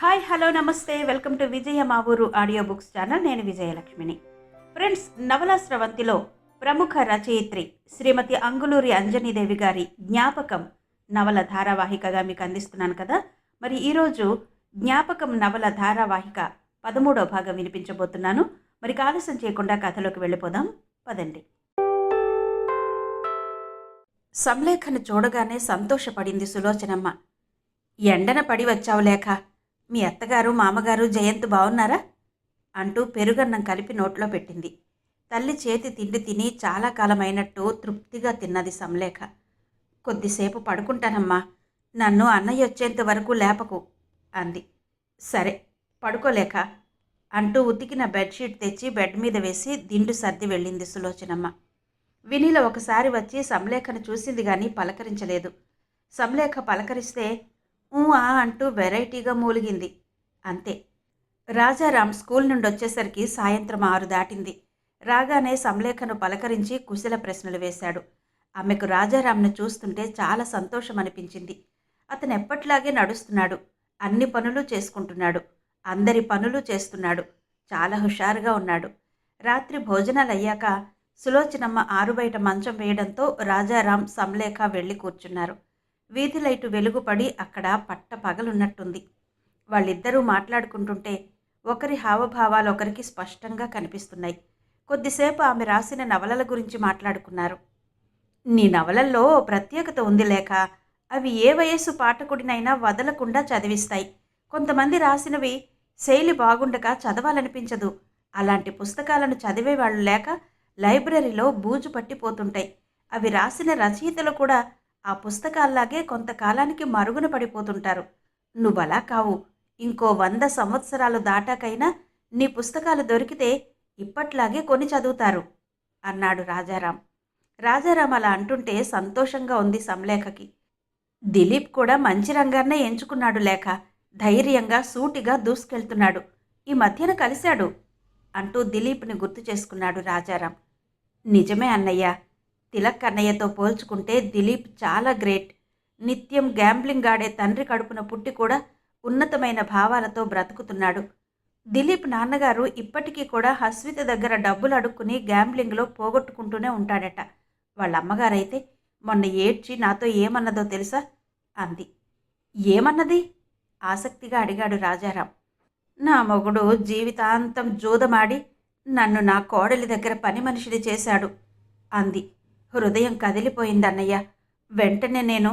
Hi hello నమస్తే welcome to విజయ మా ఊరు ఆడియో బుక్స్ ఛానల్. నేను విజయలక్ష్మిని. ఫ్రెండ్స్, నవల స్రవంతిలో ప్రముఖ రచయిత్రి శ్రీమతి అంగులూరి అంజనీదేవి గారి జ్ఞాపకం నవల ధారావాహికగా మీకు అందిస్తున్నాను కదా. మరి ఈరోజు జ్ఞాపకం నవల ధారావాహిక 13వ భాగం వినిపించబోతున్నాను. మరి ఆలస్యం చేయకుండా కథలోకి వెళ్ళిపోదాం పదండి. సంలేఖను చూడగానే సంతోషపడింది సులోచనమ్మ. ఎండన పడి వచ్చావు లేఖ, మీ అత్తగారు మామగారు జయంత్ బాగున్నారా అంటూ పెరుగన్నం కలిపి నోట్లో పెట్టింది. తల్లి చేతి తిండి తిని చాలా కాలమైనట్టు తృప్తిగా తిన్నది సంలేఖ. కొద్దిసేపు పడుకుంటానమ్మా, నన్ను అన్నయ్య వచ్చేంత వరకు లేపకు అంది. సరే పడుకోలేక అంటూ ఉతికిన బెడ్షీట్ తెచ్చి బెడ్ మీద వేసి దిండు సర్ది వెళ్ళింది సులోచనమ్మ. వినీల ఒకసారి వచ్చి సంలేఖను చూసింది కానీ పలకరించలేదు. సంలేఖ పలకరిస్తే అంటూ వెరైటీగా మూలిగింది. అంతే. రాజారాం స్కూల్ నుండి వచ్చేసరికి సాయంత్రం 6 దాటింది. రాగానే సంలేఖను పలకరించి కుశల ప్రశ్నలు వేశాడు. ఆమెకు రాజారాంను చూస్తుంటే చాలా సంతోషం అనిపించింది. అతను ఎప్పట్లాగే నడుస్తున్నాడు, అన్ని పనులు చేసుకుంటున్నాడు, అందరి పనులు చేస్తున్నాడు, చాలా హుషారుగా ఉన్నాడు. రాత్రి భోజనాలు అయ్యాక సులోచనమ్మ ఆరుబయట మంచం వేయడంతో రాజారాం సంలేఖ వెళ్ళి కూర్చున్నారు. వీధి లైటు వెలుగుపడి అక్కడ పట్ట పగలున్నట్టుంది. వాళ్ళిద్దరూ మాట్లాడుకుంటుంటే ఒకరి హావభావాలు ఒకరికి స్పష్టంగా కనిపిస్తున్నాయి. కొద్దిసేపు ఆమె రాసిన నవలల గురించి మాట్లాడుకున్నారు. నీ నవలల్లో ప్రత్యేకత ఉంది లేక, అవి ఏ వయస్సు పాఠకుడినైనా వదలకుండా చదివిస్తాయి. కొంతమంది రాసినవి శైలి బాగుండక చదవాలనిపించదు. అలాంటి పుస్తకాలను చదివేవాళ్ళు లేక లైబ్రరీలో బూజు పట్టిపోతుంటాయి. అవి రాసిన రచయితలు కూడా ఆ పుస్తకాల్లాగే కొంతకాలానికి మరుగున పడిపోతుంటారు. నువ్వలా కావు. ఇంకో 100 సంవత్సరాలు దాటాకైనా నీ పుస్తకాలు దొరికితే ఇప్పట్లాగే కొని చదువుతారు అన్నాడు రాజారాం. రాజారాం అలా అంటుంటే సంతోషంగా ఉంది సంలేఖకి. దిలీప్ కూడా మంచి రంగాన్నే ఎంచుకున్నాడు లేక, ధైర్యంగా సూటిగా దూసుకెళ్తున్నాడు. ఈ మధ్యన కలిశాడు అంటూ దిలీప్ని గుర్తు చేసుకున్నాడు రాజారాం. నిజమే అన్నయ్య, తిలక్ అన్నయ్యతో పోల్చుకుంటే దిలీప్ చాలా గ్రేట్. నిత్యం గ్యాంబ్లింగ్ ఆడే తండ్రి కడుపున పుట్టి కూడా ఉన్నతమైన భావాలతో బ్రతుకుతున్నాడు. దిలీప్ నాన్నగారు ఇప్పటికీ కూడా హస్విత దగ్గర డబ్బులు అడుక్కుని గ్యాంబ్లింగ్లో పోగొట్టుకుంటూనే ఉంటాడట. వాళ్ళ అమ్మగారైతే మొన్న ఏడ్చి నాతో ఏమన్నదో తెలుసా అంది. ఏమన్నది ఆసక్తిగా అడిగాడు రాజారాం. నా మొగుడు జీవితాంతం జూదమాడి నన్ను నా కోడలి దగ్గర పని మనిషిని చేశాడు అంది. హృదయం కదిలిపోయిందన్నయ్య. వెంటనే నేను,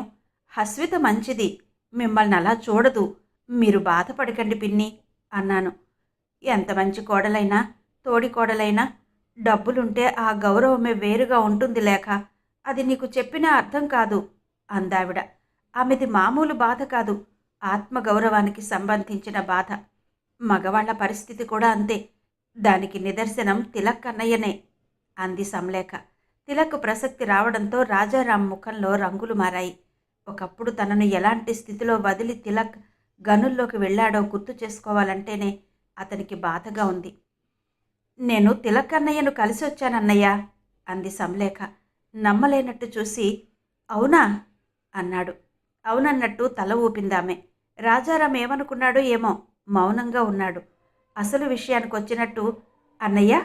హస్విత మంచిది, మిమ్మల్ని అలా చూడదు, మీరు బాధపడకండి పిన్ని అన్నాను. ఎంత మంచి కోడలైనా తోడి కోడలైనా డబ్బులుంటే ఆ గౌరవమే వేరుగా ఉంటుంది లేక, అది నీకు చెప్పినా అర్థం కాదు అందావిడ. ఆమెది మామూలు బాధ కాదు, ఆత్మగౌరవానికి సంబంధించిన బాధ. మగవాళ్ల పరిస్థితి కూడా అంతే. దానికి నిదర్శనం తిలక్ అన్నయ్యనే అంది సంలేఖ. తిలక్ ప్రసక్తి రావడంతో రాజారాం ముఖంలో రంగులు మారాయి. ఒకప్పుడు తనను ఎలాంటి స్థితిలో వదిలి తిలక్ గనుల్లోకి వెళ్ళాడో గుర్తు చేసుకోవాలంటేనే అతనికి బాధగా ఉంది. నేను తిలక్ అన్నయ్యను కలిసి వచ్చానన్నయ్య అంది సంలేఖ నమ్మలేనట్టు చూసి. అవునా అన్నాడు. అవునన్నట్టు తల ఊపిందామె. రాజారాం ఏమనుకున్నాడో ఏమో, మౌనంగా ఉన్నాడు. అసలు విషయానికి వచ్చినట్టు, అన్నయ్య,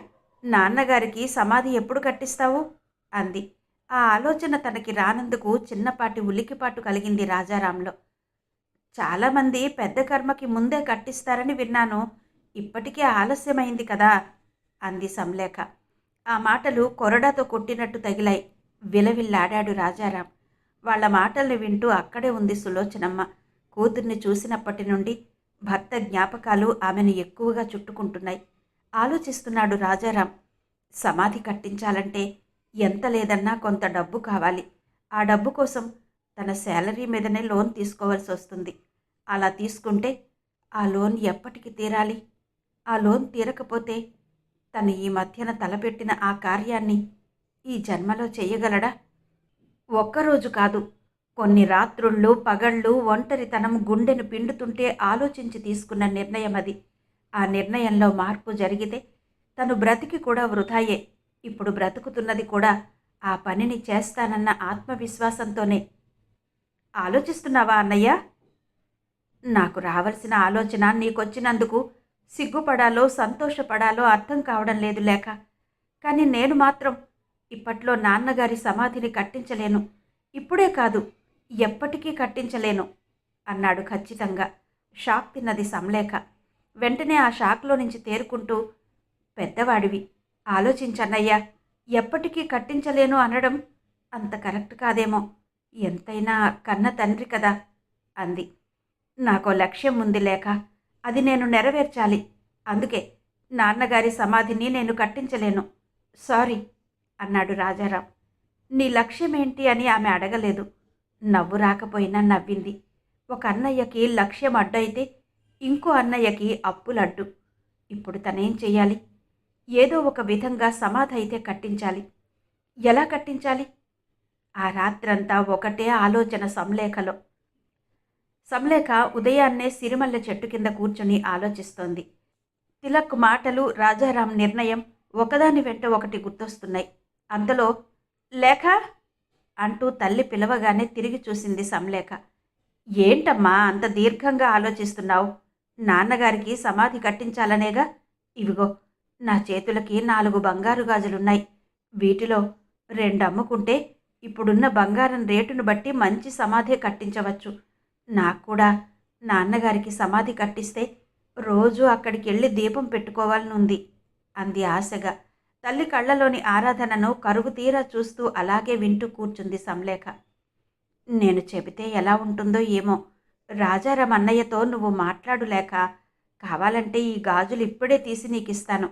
నాన్నగారికి సమాధి ఎప్పుడు కట్టిస్తావు అంది. ఆ ఆలోచన తనకి రానందుకు చిన్నపాటి ఉలికిపాటు కలిగింది రాజారాంలో. చాలామంది పెద్ద కర్మకి ముందే కట్టిస్తారని విన్నాను, ఇప్పటికే ఆలస్యమైంది కదా అంది సంలేఖ. ఆ మాటలు కొరడాతో కొట్టినట్టు తగిలాయి. విలవిల్లాడాడు రాజారాం. వాళ్ళ మాటల్ని వింటూ అక్కడే ఉంది సులోచనమ్మ. కూతుర్ని చూసినప్పటి నుండి భర్త జ్ఞాపకాలు ఆమెను ఎక్కువగా చుట్టుకుంటున్నాయి. ఆలోచిస్తున్నాడు రాజారాం. సమాధి కట్టించాలంటే ఎంత లేదన్నా కొంత డబ్బు కావాలి. ఆ డబ్బు కోసం తన శాలరీ మీదనే లోన్ తీసుకోవాల్సి వస్తుంది. అలా తీసుకుంటే ఆ లోన్ ఎప్పటికి తీరాలి? ఆ లోన్ తీరకపోతే తను ఈ మధ్యన తలపెట్టిన ఆ కార్యాన్ని ఈ జన్మలో చెయ్యగలడా? ఒక్కరోజు కాదు, కొన్ని రాత్రుళ్ళు పగళ్ళు ఒంటరితనం గుండెను పిండుతుంటే ఆలోచించి తీసుకున్న నిర్ణయం అది. ఆ నిర్ణయంలో మార్పు జరిగితే తను బ్రతికి కూడా వృధాయే. ఇప్పుడు బ్రతుకుతున్నది కూడా ఆ పనిని చేస్తానన్న ఆత్మవిశ్వాసంతోనే. ఆలోచిస్తున్నావా అన్నయ్య? నాకు రావలసిన ఆలోచన నీకొచ్చినందుకు సిగ్గుపడాలో సంతోషపడాలో అర్థం కావడం లేదు లేక. కానీ నేను మాత్రం ఇప్పట్లో నాన్నగారి సమాధిని కట్టించలేను. ఇప్పుడే కాదు, ఎప్పటికీ కట్టించలేను అన్నాడు ఖచ్చితంగా. షాక్ తిన్నది సంలేఖ. వెంటనే ఆ షాక్లో నుంచి తేరుకుంటూ, పెద్దవాడివి, ఆలోచించన్నయ్యా, ఎప్పటికీ కట్టించలేను అనడం అంత కరెక్ట్ కాదేమో. ఎంతైనా కన్న తండ్రి కదా అంది. నాకో లక్ష్యం ఉంది లేక, అది నేను నెరవేర్చాలి. అందుకే నాన్నగారి సమాధిని నేను కట్టించలేను. సారీ అన్నాడు రాజారాం. నీ లక్ష్యమేంటి అని ఆమె అడగలేదు. నవ్వు రాకపోయినా నవ్వింది. ఒక అన్నయ్యకి లక్ష్యం అడ్డయితే ఇంకో అన్నయ్యకి అప్పులడ్డు. ఇప్పుడు తనేం చెయ్యాలి? ఏదో ఒక విధంగా సమాధి అయితే కట్టించాలి. ఎలా కట్టించాలి? ఆ రాత్రంతా ఒకటే ఆలోచన సంలేఖలో. సంలేఖ ఉదయాన్నే సిరిమల్లె చెట్టు కింద కూర్చుని ఆలోచిస్తోంది. తిలక్ మాటలు, రాజారాం నిర్ణయం ఒకదాని వెంట ఒకటి గుర్తొస్తున్నాయి. అంతలో లేఖ అంటూ తల్లి పిలవగానే తిరిగి చూసింది సంలేఖ. ఏంటమ్మా అంత దీర్ఘంగా ఆలోచిస్తున్నావు? నాన్నగారికి సమాధి కట్టించాలనేగా. ఇవిగో నా చేతులకి 4 బంగారు గాజులున్నాయి. వీటిలో 2 అమ్ముకుంటే ఇప్పుడున్న బంగారం రేటును బట్టి మంచి సమాధి కట్టించవచ్చు. నాకు కూడా నాన్నగారికి సమాధి కట్టిస్తే రోజూ అక్కడికి వెళ్ళి దీపం పెట్టుకోవాలనుంది అంది ఆశగా. తల్లి కళ్ళలోని ఆరాధనను కరువు తీరా చూస్తూ అలాగే వింటూ కూర్చుంది సంలేఖ. నేను చెబితే ఎలా ఉంటుందో ఏమో. రాజారాం అన్నయ్యతో నువ్వు మాట్లాడులేక, కావాలంటే ఈ గాజులు ఇప్పుడే తీసి నీకిస్తాను.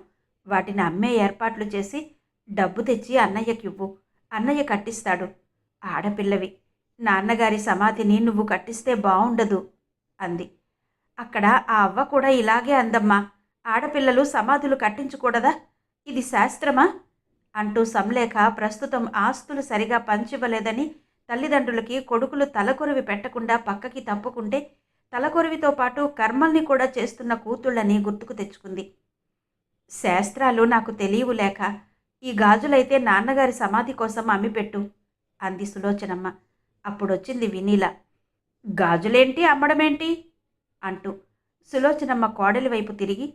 వాటిని అమ్మే ఏర్పాట్లు చేసి డబ్బు తెచ్చి అన్నయ్యకివ్వు. అన్నయ్య కట్టిస్తాడు. ఆడపిల్లవి, నాన్నగారి సమాధిని నువ్వు కట్టిస్తే బావుండదు అంది. అక్కడ ఆ అవ్వ కూడా ఇలాగే అందమ్మా. ఆడపిల్లలు సమాధులు కట్టించకూడదా? ఇది శాస్త్రమా? అంటూ సంలేఖ ప్రస్తుతం ఆస్తులు సరిగా పంచివ్వలేదని తల్లిదండ్రులకి కొడుకులు తలకొరివి పెట్టకుండా పక్కకి తప్పుకుంటే తలకొరివితో పాటు కర్మల్ని కూడా చేస్తున్న కూతుళ్ళని గుర్తుకు తెచ్చుకుంది. శాస్త్రాలు నాకు తెలియవు లేక, ఈ గాజులైతే నాన్నగారి సమాధి కోసం అమ్మిపెట్టు అంది సులోచనమ్మ. అప్పుడొచ్చింది వినీల. గాజులేంటి, అమ్మడమేంటి అంటూ. సులోచనమ్మ కోడలి వైపు తిరిగి,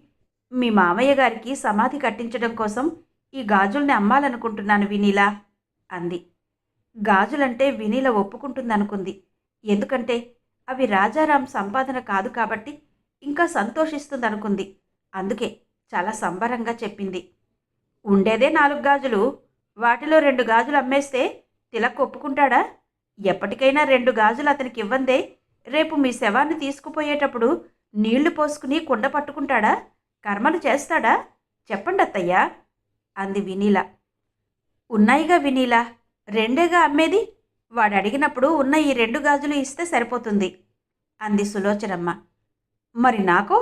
మీ మామయ్య గారికి సమాధి కట్టించడం కోసం ఈ గాజుల్ని అమ్మాలనుకుంటున్నాను వినీలా అంది. గాజులంటే వినీల ఒప్పుకుంటుందనుకుంది. ఎందుకంటే అవి రాజారాం సంపాదన కాదు కాబట్టి ఇంకా సంతోషిస్తుందనుకుంది. అందుకే చాలా సంబరంగా చెప్పింది. ఉండేదే 4 గాజులు, వాటిలో 2 గాజులు అమ్మేస్తే తిలక్ ఒప్పుకుంటాడా? ఎప్పటికైనా 2 గాజులు అతనికి ఇవ్వందే రేపు మీ శవాన్ని తీసుకుపోయేటప్పుడు నీళ్లు పోసుకుని కుండ పట్టుకుంటాడా? కర్మలు చేస్తాడా? చెప్పండి అత్తయ్యా అంది వినీల. ఉన్నాయిగా వినీలా, 2గా అమ్మేది. వాడు అడిగినప్పుడు ఉన్న ఈ 2 గాజులు ఇస్తే సరిపోతుంది అంది సులోచనమ్మ. మరి నాకో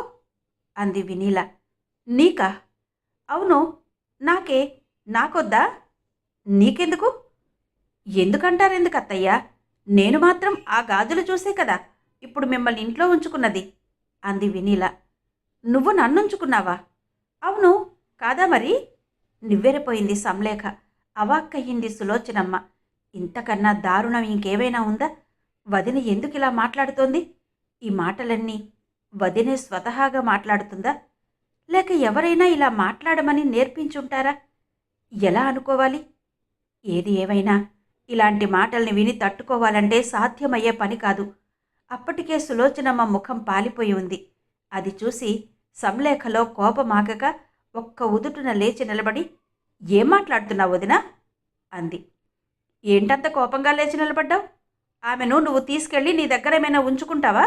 అంది వినీల. నీకా? అవును, నాకే. నాకొద్దా? నీకెందుకు? ఎందుకంటారెందుకు అత్తయ్యా? నేను మాత్రం ఆ గాజులు చూసే కదా ఇప్పుడు మిమ్మల్ని ఇంట్లో ఉంచుకున్నది అంది వినీల. నువ్వు నన్నుంచుకున్నావా? అవును కాదా మరి? నివ్వెరపోయింది సంలేఖ. అవాక్కయ్యింది సులోచనమ్మ. ఇంతకన్నా దారుణం ఇంకేమైనా ఉందా? వదిన ఎందుకిలా మాట్లాడుతోంది? ఈ మాటలన్నీ వదినే స్వతహాగా మాట్లాడుతుందా? లేక ఎవరైనా ఇలా మాట్లాడమని నేర్పించుంటారా? ఎలా అనుకోవాలి? ఏది ఏమైనా ఇలాంటి మాటల్ని విని తట్టుకోవాలంటే సాధ్యమయ్యే పని కాదు. అప్పటికే సులోచనమ్మ ముఖం పాలిపోయి ఉంది. అది చూసి సంలేఖలో కోపమాగక ఒక్క ఉదుటున లేచి నిలబడి, ఏం మాట్లాడుతున్నావు వదినా అంది. ఏంటంత కోపంగా లేచి నిలబడ్డావు? ఆమెను నువ్వు తీసుకెళ్ళి నీ దగ్గరేమైనా ఉంచుకుంటావా?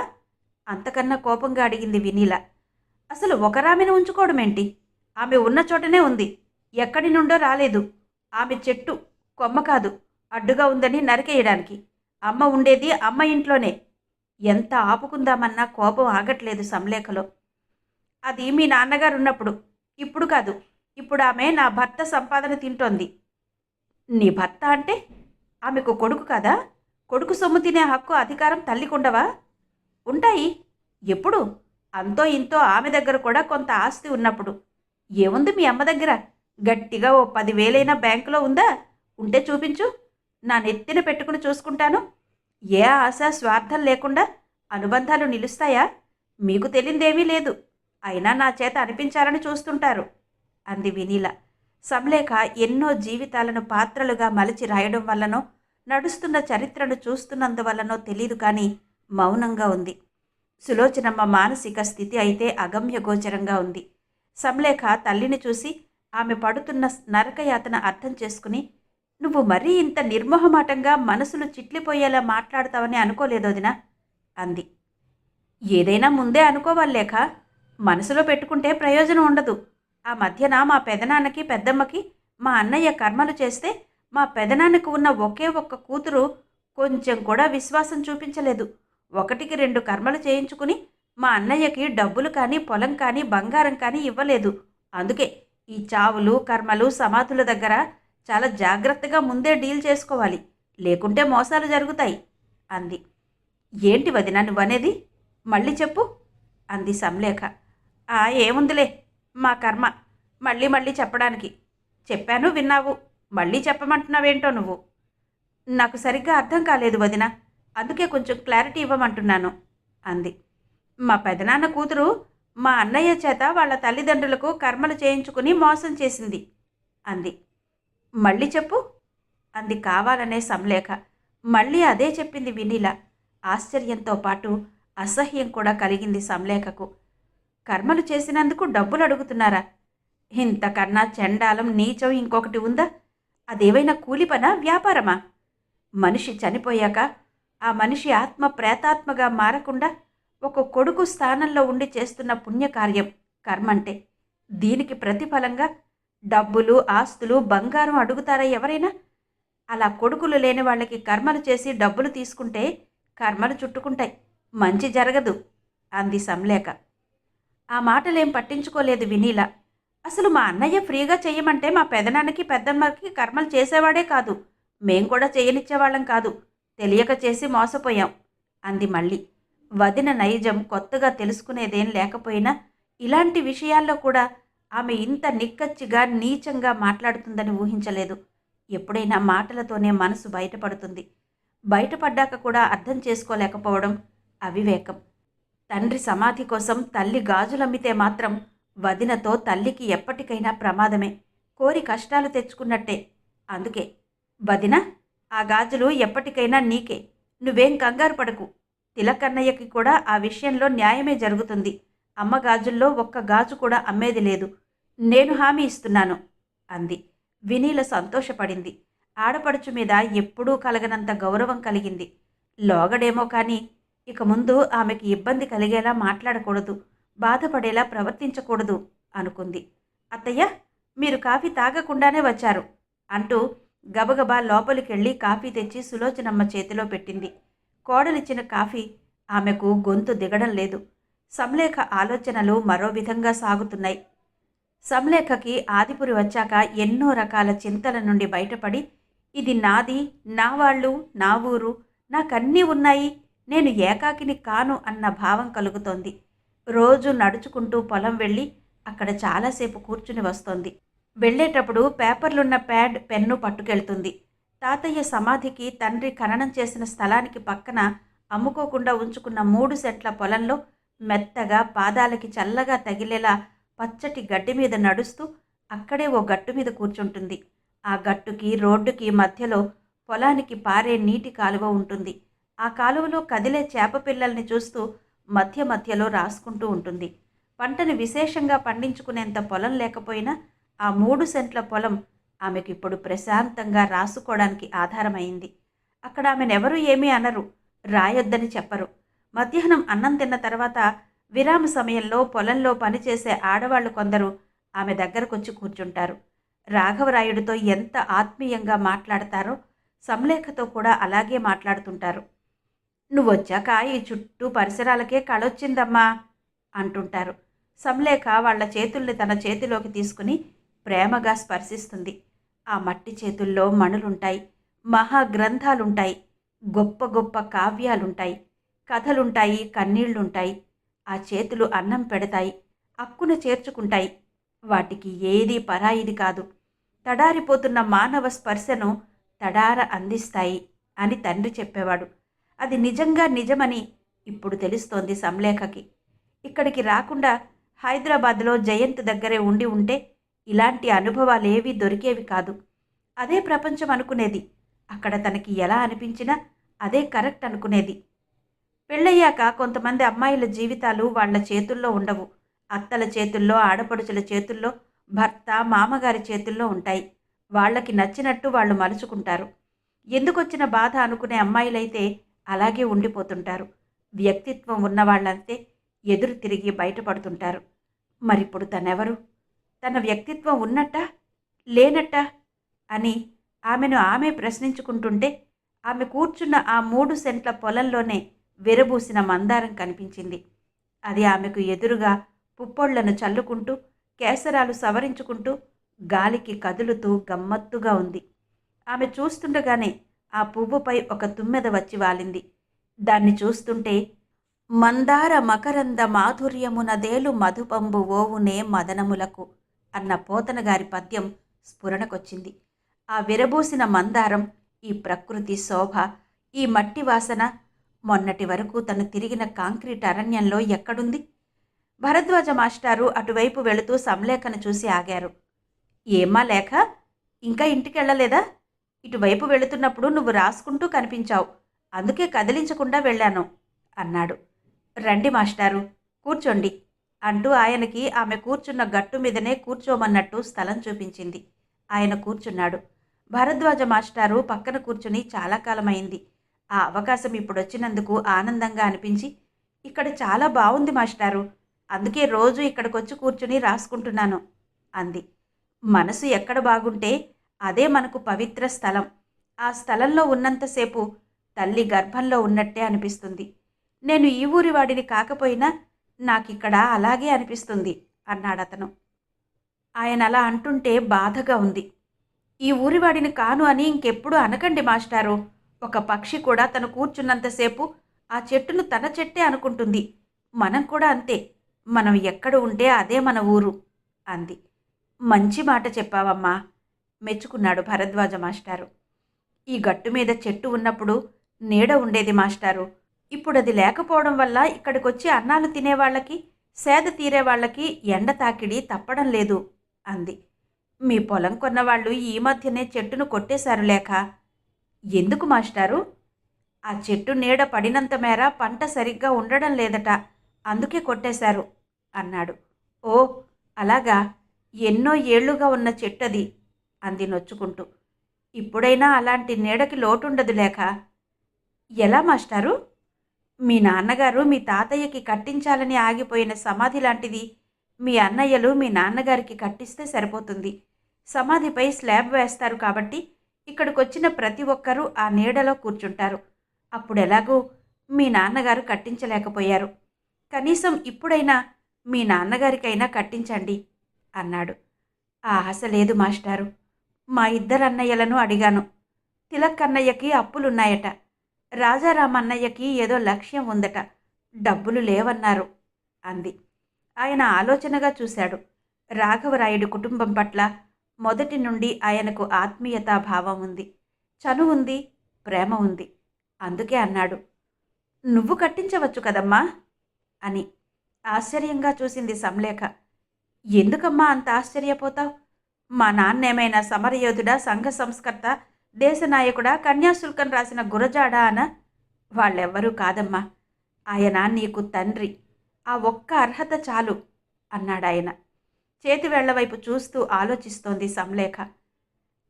అంతకన్నా కోపంగా అడిగింది వినీల. అసలు ఒకరామెను ఉంచుకోవడమేంటి? ఆమె ఉన్న చోటనే ఉంది, ఎక్కడి నుండో రాలేదు. ఆమె చెట్టు కొమ్మ కాదు, అడ్డుగా ఉందని నరికేయడానికి. అమ్మ ఉండేది అమ్మ ఇంట్లోనే. ఎంత ఆపుకుందామన్నా కోపం ఆగట్లేదు సంలేఖలో. అది మీ నాన్నగారు ఉన్నప్పుడు, ఇప్పుడు కాదు. ఇప్పుడు ఆమె నా భర్త సంపాదన తింటోంది. నీ భర్త అంటే ఆమెకు కొడుకు కదా? కొడుకు సొమ్ము తినే హక్కు, అధికారం తల్లికుండవా? ఉంటాయి. ఎప్పుడు? అంతో ఇంతో ఆమె దగ్గర కూడా కొంత ఆస్తి ఉన్నప్పుడు. ఏముంది మీ అమ్మ దగ్గర? గట్టిగా ఓ 10,000 బ్యాంకులో ఉందా? ఉంటే చూపించు, నా నెత్తిన పెట్టుకుని చూసుకుంటాను. ఏ ఆశ స్వార్థం లేకుండా అనుబంధాలు నిలుస్తాయా? మీకు తెలిందేమీ లేదు. అయినా నా చేత అనిపించాలని చూస్తుంటారు అంది వినీల. సంలేఖ ఎన్నో జీవితాలను పాత్రలుగా మలిచి రాయడం వల్లనో నడుస్తున్న చరిత్రను చూస్తున్నందువల్లనో తెలీదు కానీ మౌనంగా ఉంది. సులోచనమ్మ మానసిక స్థితి అయితే అగమ్యగోచరంగా ఉంది. సంలేఖ తల్లిని చూసి ఆమె పడుతున్న నరకయాతన అర్థం చేసుకుని, నువ్వు మరీ ఇంత నిర్మోహమాటంగా మనసులు చిట్లిపోయేలా మాట్లాడతావని అనుకోలేదోదినా అంది. ఏదైనా ముందే అనుకోవాలి లేక, మనసులో పెట్టుకుంటే ప్రయోజనం ఉండదు. ఆ మధ్యన మా పెదనాన్నకి పెద్దమ్మకి మా అన్నయ్య కర్మలు చేస్తే మా పెదనాన్నకు ఉన్న ఒకే ఒక్క కూతురు కొంచెం కూడా విశ్వాసం చూపించలేదు. 1కి 2 కర్మలు చేయించుకుని మా అన్నయ్యకి డబ్బులు కానీ పొలం కానీ బంగారం కానీ ఇవ్వలేదు. అందుకే ఈ చావులు కర్మలు సమాధుల దగ్గర చాలా జాగ్రత్తగా ముందే డీల్ చేసుకోవాలి, లేకుంటే మోసాలు జరుగుతాయి అంది. ఏంటి వదినా నువ్వనేది? మళ్ళీ చెప్పు అంది సంలేఖ. ఏముందిలే, మా కర్మ. మళ్ళీ మళ్ళీ చెప్పడానికి చెప్పాను, విన్నావు. మళ్ళీ చెప్పమంటున్నావేంటో నువ్వు. నాకు సరిగ్గా అర్థం కాలేదు వదిన, అందుకే కొంచెం క్లారిటీ ఇవ్వమంటున్నాను అంది. మా పెదనాన్న కూతురు మా అన్నయ్య చేత వాళ్ళ తల్లిదండ్రులకు కర్మలు చేయించుకుని మోసం చేసింది అంది. మళ్ళీ చెప్పు అంది కావాలనే సంలేఖ. మళ్ళీ అదే చెప్పింది వినీల. ఆశ్చర్యంతో పాటు అసహ్యం కూడా కలిగింది సంలేఖకు. కర్మలు చేసినందుకు డబ్బులు అడుగుతున్నారా? ఇంతకన్నా చండాలం నీచం ఇంకొకటి ఉందా? అదేవైనా కూలి పనా, వ్యాపారమా? మనిషి చనిపోయాక ఆ మనిషి ఆత్మ ప్రేతాత్మగా మారకుండా ఒక కొడుకు స్థానంలో ఉండి చేస్తున్న పుణ్యకార్యం కర్మంటే. దీనికి ప్రతిఫలంగా డబ్బులు ఆస్తులు బంగారం అడుగుతారా ఎవరైనా? అలా కొడుకులు లేని వాళ్ళకి కర్మలు చేసి డబ్బులు తీసుకుంటే కర్మలు చుట్టుకుంటాయి, మంచి జరగదు అంది సంలేఖ. ఆ మాటలేం పట్టించుకోలేదు వినీల. అసలు మా అన్నయ్య ఫ్రీగా చెయ్యమంటే మా పెదనాన్నకి పెద్దమ్మకి కర్మలు చేసేవాడే కాదు, మేం కూడా చేయనిచ్చేవాళ్ళం కాదు, తెలియక చేసి మోసపోయాం అంది మళ్ళీ. వదిన నైజం కొత్తగా తెలుసుకునేదేం లేకపోయినా ఇలాంటి విషయాల్లో కూడా ఆమె ఇంత నిక్కచ్చిగా నీచంగా మాట్లాడుతుందని ఊహించలేదు. ఎప్పుడైనా మాటలతోనే మనసు బయటపడుతుంది. బయటపడ్డాక కూడా అర్థం చేసుకోలేకపోవడం అవివేకం. తండ్రి సమాధి కోసం తల్లి గాజులమ్మితే మాత్రం వదినతో తల్లికి ఎప్పటికైనా ప్రమాదమే, కోరి కష్టాలు తెచ్చుకున్నట్టే. అందుకే వదిన, ఆ గాజులు ఎప్పటికైనా నీకే, నువ్వేం కంగారు పడకు. తిలకన్నయ్యకి కూడా ఆ విషయంలో న్యాయమే జరుగుతుంది. అమ్మ గాజుల్లో ఒక్క గాజు కూడా అమ్మేది లేదు, నేను హామీ ఇస్తున్నాను అంది. వినీల సంతోషపడింది. ఆడపడుచు మీద ఎప్పుడూ కలగనంత గౌరవం కలిగింది. లోగడేమో కానీ ఇక ముందు ఆమెకి ఇబ్బంది కలిగేలా మాట్లాడకూడదు, బాధపడేలా ప్రవర్తించకూడదు అనుకుంది. అత్తయ్య, మీరు కాఫీ తాగకుండానే వచ్చారు అంటూ గబగబా లోపలికెళ్ళి కాఫీ తెచ్చి సులోచనమ్మ చేతిలో పెట్టింది. కోడలిచ్చిన కాఫీ ఆమెకు గొంతు దిగడం లేదు. సంలేఖ ఆలోచనలు మరో విధంగా సాగుతున్నాయి. సంలేఖకి ఆదిపురి వచ్చాక ఎన్నో రకాల చింతల నుండి బయటపడి, ఇది నాది, నా వాళ్ళు, నా ఊరు, నాకన్నీ ఉన్నాయి, నేను ఏకాకిని కాను అన్న భావం కలుగుతోంది. రోజు నడుచుకుంటూ పొలం వెళ్ళి అక్కడ చాలాసేపు కూర్చుని వస్తోంది. వెళ్ళేటప్పుడు పేపర్లున్న ప్యాడ్ పెన్ను పట్టుకెళ్తుంది. తాతయ్య సమాధికి తండ్రి ఖననం చేసిన స్థలానికి పక్కన అమ్ముకోకుండా ఉంచుకున్న 3 సెంట్ల పొలంలో మెత్తగా పాదాలకి చల్లగా తగిలేలా పచ్చటి గడ్డి మీద నడుస్తూ అక్కడే ఓ గట్టు మీద కూర్చుంటుంది. ఆ గట్టుకి రోడ్డుకి మధ్యలో పొలానికి పారే నీటి కాలువ ఉంటుంది. ఆ కాలువలో కదిలే చేప పిల్లల్ని చూస్తూ మధ్య మధ్యలో రాసుకుంటూ ఉంటుంది. పంటని విశేషంగా పండించుకునేంత పొలం లేకపోయినా ఆ 3 సెంట్ల పొలం ఆమెకిప్పుడు ప్రశాంతంగా రాసుకోవడానికి ఆధారమైంది. అక్కడ ఆమెనెవరూ ఏమీ అనరు, రాయొద్దని చెప్పరు. మధ్యాహ్నం అన్నం తిన్న తర్వాత విరామ సమయంలో పొలంలో పనిచేసే ఆడవాళ్లు కొందరు ఆమె దగ్గరకొచ్చి కూర్చుంటారు. రాఘవరాయుడితో ఎంత ఆత్మీయంగా మాట్లాడతారో సంలేఖతో కూడా అలాగే మాట్లాడుతుంటారు. నువ్వొచ్చాక ఈ చుట్టూ పరిసరాలకే కళొచ్చిందమ్మా అంటుంటారు. సంలేఖ వాళ్ల చేతుల్ని తన చేతిలోకి తీసుకుని ప్రేమగా స్పర్శిస్తుంది. ఆ మట్టి చేతుల్లో మణులుంటాయి, మహాగ్రంథాలుంటాయి, గొప్ప గొప్ప కావ్యాలుంటాయి, కథలుంటాయి, కన్నీళ్లుంటాయి. ఆ చేతులు అన్నం పెడతాయి, అక్కున చేర్చుకుంటాయి. వాటికి ఏదీ పరాయిది కాదు. తడారిపోతున్న మానవ స్పర్శను తడార అందిస్తాయి అని తండ్రి చెప్పేవాడు. అది నిజంగా నిజమని ఇప్పుడు తెలుస్తోంది సంలేఖకి. ఇక్కడికి రాకుండా హైదరాబాద్లో జయంత్ దగ్గరే ఉండి ఉంటే ఇలాంటి అనుభవాలేవీ దొరికేవి కాదు. అదే ప్రపంచం అనుకునేది. అక్కడ తనకి ఎలా అనిపించినా అదే కరెక్ట్ అనుకునేది. పెళ్ళయ్యాక కొంతమంది అమ్మాయిల జీవితాలు వాళ్ళ చేతుల్లో ఉండవు. అత్తల చేతుల్లో, ఆడపడుచుల చేతుల్లో, భర్త, మామగారి చేతుల్లో ఉంటాయి. వాళ్ళకి నచ్చినట్టు వాళ్ళు మలుచుకుంటారు. ఎందుకొచ్చిన బాధ అనుకునే అమ్మాయిలైతే అలాగే ఉండిపోతుంటారు. వ్యక్తిత్వం ఉన్నవాళ్ళంతే ఎదురు తిరిగి బయటపడుతుంటారు. మరిప్పుడు తనెవరు? తన వ్యక్తిత్వం ఉన్నట్టా లేనట్టా అని ఆమెను ఆమె ప్రశ్నించుకుంటుంటే ఆమె కూర్చున్న ఆ 3 సెంట్ల పొలంలోనే విరబూసిన మందారం కనిపించింది. అది ఆమెకు ఎదురుగా పుప్పొళ్లను చల్లుకుంటూ, కేసరాలు సవరించుకుంటూ, గాలికి కదులుతూ గమ్మత్తుగా ఉంది. ఆమె చూస్తుండగానే ఆ పువ్వుపై ఒక తుమ్మెద వచ్చి వాలింది. దాన్ని చూస్తుంటే మందార మకరంద మాధుర్యమునదేలు మధుపంబు ఓవునే మదనములకు అన్న పోతనగారి పద్యం స్ఫురణకొచ్చింది. ఆ విరబూసిన మందారం, ఈ ప్రకృతి శోభ, ఈ మట్టి వాసన మొన్నటి వరకు తను తిరిగిన కాంక్రీట్ అరణ్యంలో ఎక్కడుంది? భరద్వాజ మాస్టారు అటువైపు వెళుతూ సంలేఖను చూసి ఆగారు. ఏమ్మా లేఖ, ఇంకా ఇంటికెళ్ళలేదా? ఇటువైపు వెళుతున్నప్పుడు నువ్వు రాసుకుంటూ కనిపించావు. అందుకే కదిలించకుండా వెళ్ళాను అన్నాడు. రండి మాస్టారు, కూర్చోండి అంటూ ఆయనకి ఆమె కూర్చున్న గట్టు మీదనే కూర్చోమన్నట్టు స్థలం చూపించింది. ఆయన కూర్చున్నాడు. భరద్వాజ మాస్టారు పక్కన కూర్చుని చాలా కాలమైంది. ఆ అవకాశం ఇప్పుడొచ్చినందుకు ఆనందంగా అనిపించి, ఇక్కడ చాలా బాగుంది మాస్టారు, అందుకే రోజు ఇక్కడికొచ్చి కూర్చుని రాసుకుంటున్నాను అంది. మనసు ఎక్కడ బాగుంటే అదే మనకు పవిత్ర స్థలం. ఆ స్థలంలో ఉన్నంతసేపు తల్లి గర్భంలో ఉన్నట్టే అనిపిస్తుంది. నేను ఈ ఊరి వాడిని కాకపోయినా నాకిక్కడ అలాగే అనిపిస్తుంది అన్నాడతను. ఆయన అలా అంటుంటే బాధగా ఉంది. ఈ ఊరివాడిని కాను అని ఇంకెప్పుడు అనకండి మాస్టారు. ఒక పక్షి కూడా తను కూర్చున్నంతసేపు ఆ చెట్టును తన చెట్టే అనుకుంటుంది. మనం కూడా అంతే. మనం ఎక్కడ ఉంటే అదే మన ఊరు అంది. మంచి మాట చెప్పావమ్మా మెచ్చుకున్నాడు భరద్వాజ మాస్టారు. ఈ గట్టు మీద చెట్టు ఉన్నప్పుడు నీడ ఉండేది మాస్టారు. ఇప్పుడు అది లేకపోవడం వల్ల ఇక్కడికొచ్చి అన్నాలు తినేవాళ్ళకి, సేద తీరేవాళ్ళకి ఎండ తాకిడి తప్పడం లేదు అంది. మీ పొలం కొన్నవాళ్ళు ఈ మధ్యనే చెట్టును కొట్టేశారు లేక. ఎందుకు మాస్టారు? ఆ చెట్టు నీడ పడినంత మేర పంట సరిగ్గా ఉండడం లేదట, అందుకే కొట్టేశారు అన్నాడు. ఓ అలాగా, ఎన్నో ఏళ్లుగా ఉన్న చెట్టది అంది నొచ్చుకుంటూ. ఇప్పుడైనా అలాంటి నీడకి లోటుండదు లేక. ఎలా మాస్టారు? మీ నాన్నగారు మీ తాతయ్యకి కట్టించాలని ఆగిపోయిన సమాధి లాంటిది మీ అన్నయ్యలు మీ నాన్నగారికి కట్టిస్తే సరిపోతుంది. సమాధిపై స్లాబ్ వేస్తారు కాబట్టి ఇక్కడికొచ్చిన ప్రతి ఒక్కరూ ఆ నీడలో కూర్చుంటారు. అప్పుడెలాగూ మీ నాన్నగారు కట్టించలేకపోయారు. కనీసం ఇప్పుడైనా మీ నాన్నగారికైనా కట్టించండి అన్నాడు. ఆ ఆశ లేదు మాస్టారు. మా ఇద్దరన్నయ్యలను అడిగాను. తిలక్ అన్నయ్యకి అప్పులున్నాయట. రాజారామన్నయ్యకి ఏదో లక్ష్యం ఉందట. డబ్బులు లేవన్నారు అంది. ఆయన ఆలోచనగా చూశాడు. రాఘవరాయుడి కుటుంబం పట్ల మొదటి నుండి ఆయనకు ఆత్మీయతాభావం ఉంది, చనువు ఉంది, ప్రేమ ఉంది. అందుకే అన్నాడు, నువ్వు కట్టించవచ్చు కదమ్మా అని. ఆశ్చర్యంగా చూసింది సంలేఖ. ఎందుకమ్మా అంత ఆశ్చర్యపోతావు? మా నాన్నేమైనా సమరయోధుడా, సంఘ సంస్కర్త, దేశనాయకుడా, కన్యాశుల్కం రాసిన గురజాడా అన? వాళ్ళెవ్వరూ కాదమ్మా. ఆయన నీకు తండ్రి. ఆ ఒక్క అర్హత చాలు అన్నాడాయన. చేతివేళ్ల వైపు చూస్తూ ఆలోచిస్తోంది సంలేఖ.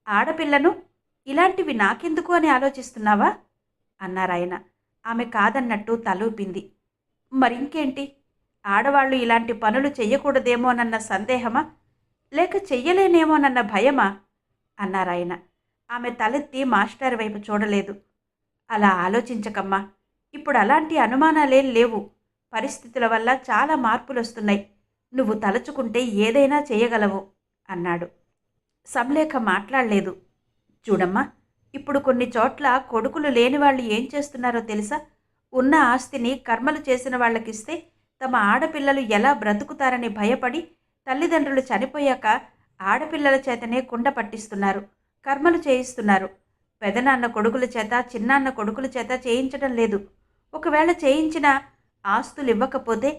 ఆడపిల్లను ఇలాంటివి నాకెందుకు అని ఆలోచిస్తున్నావా అన్నారాయన. ఆమె కాదన్నట్టు తలూపింది. మరింకేంటి? ఆడవాళ్లు ఇలాంటి పనులు చెయ్యకూడదేమోనన్న సందేహమా, లేక చెయ్యలేనేమోనన్న భయమా అన్నారాయన. ఆమె తలెత్తి మాస్టర్ వైపు చూడలేదు. అలా ఆలోచించకమ్మా. ఇప్పుడు అలాంటి అనుమానాలేం లేవు. పరిస్థితుల వల్ల చాలా మార్పులొస్తున్నాయి. నువ్వు తలుచుకుంటే ఏదైనా చేయగలవు అన్నాడు. సంలేఖ మాట్లాడలేదు. చూడమ్మా, ఇప్పుడు కొన్ని చోట్ల కొడుకులు లేని వాళ్ళు ఏం చేస్తున్నారో తెలుసా? ఉన్న ఆస్తిని కర్మలు చేసిన వాళ్ళకిస్తే తమ ఆడపిల్లలు ఎలా బ్రతుకుతారని భయపడి తల్లిదండ్రులు చనిపోయాక ఆడపిల్లల చేతనే కుండ పట్టిస్తున్నారు, కర్మలు చేయిస్తున్నారు. పెదనాన్న కొడుకుల చేత, చిన్నాన్న కొడుకుల చేత చేయించడం లేదు. ఒకవేళ చేయించినా ఆస్తులు ఇవ్వకపోతే